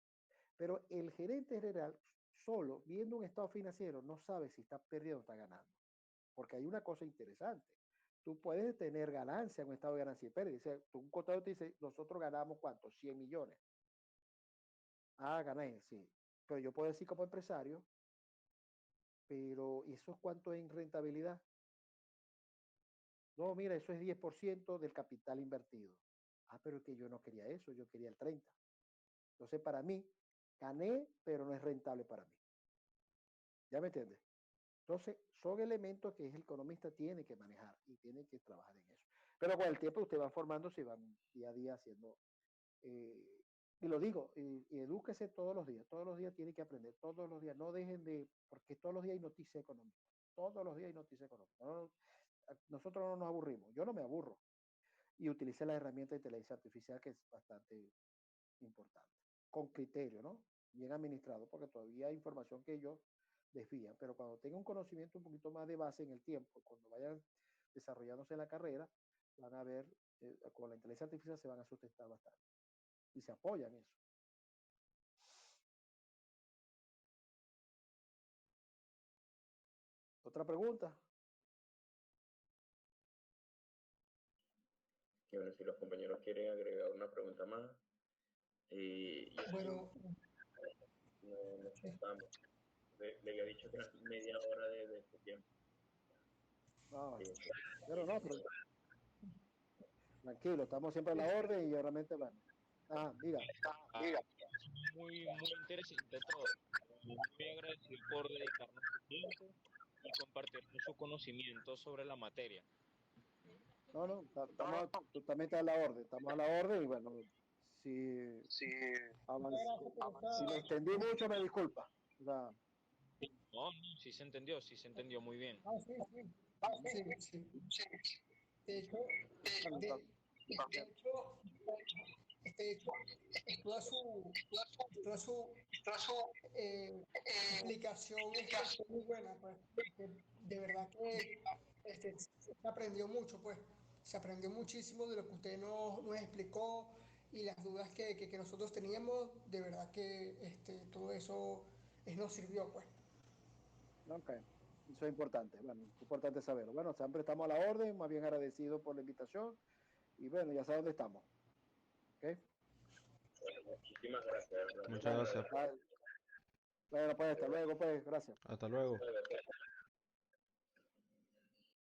Pero el gerente general solo, viendo un estado financiero, no sabe si está perdiendo o está ganando. Porque hay una cosa interesante. Tú puedes tener ganancia en un estado de ganancia y pérdida. Dice, un contador te dice, nosotros ganamos ¿cuánto? 100 millones. Ah, gané, sí. Pero yo puedo decir como empresario, pero ¿eso es cuánto en rentabilidad? No, mira, eso es 10% del capital invertido. Ah, pero es que yo no quería eso, yo quería el 30%. Entonces, para mí, gané, pero no es rentable para mí. ¿Ya me entiendes? Entonces, son elementos que el economista tiene que manejar y tiene que trabajar en eso. Pero con el tiempo usted va formándose y va día a día haciendo, y lo digo, y edúquese todos los días tiene que aprender, todos los días, no dejen de, porque todos los días hay noticias económicas, todos los días hay noticias económicas. No, nosotros no nos aburrimos, yo no me aburro, y utilicé la herramienta de inteligencia artificial que es bastante importante, con criterio, ¿no? Bien administrado, porque todavía hay información que ellos desvían, pero cuando tengan un conocimiento un poquito más de base en el tiempo, cuando vayan desarrollándose en la carrera, van a ver, con la inteligencia artificial se van a sustentar bastante y se apoyan en eso. ¿Otra pregunta? Y bueno, si los compañeros quieren agregar una pregunta más, y Bueno, nos sí. pasamos. Le había dicho que era media hora de su tiempo. No, Sí, pero no, pero tranquilo, estamos siempre a la orden y realmente, bueno. Diga. Muy, muy interesante todo. Muy agradecido por dedicarnos su tiempo y compartirnos su conocimiento sobre la materia. No, estamos totalmente a la orden, estamos a la orden y bueno, si, si me extendí mucho, me disculpa. O sea, No, sí se entendió muy bien. Sí. De hecho, toda su explicación fue muy buena, pues. De verdad que se aprendió mucho, pues. Se aprendió muchísimo de lo que usted nos explicó y las dudas que nosotros teníamos. De verdad que todo eso nos sirvió, pues. ok, eso es importante, bueno, es importante saberlo. Bueno, siempre estamos a la orden, más bien agradecido por la invitación y bueno, ya saben dónde estamos. ¿Ok? bueno, muchísimas gracias. Muchas gracias. Bueno, pues hasta luego, pues, gracias. Hasta luego. Gracias.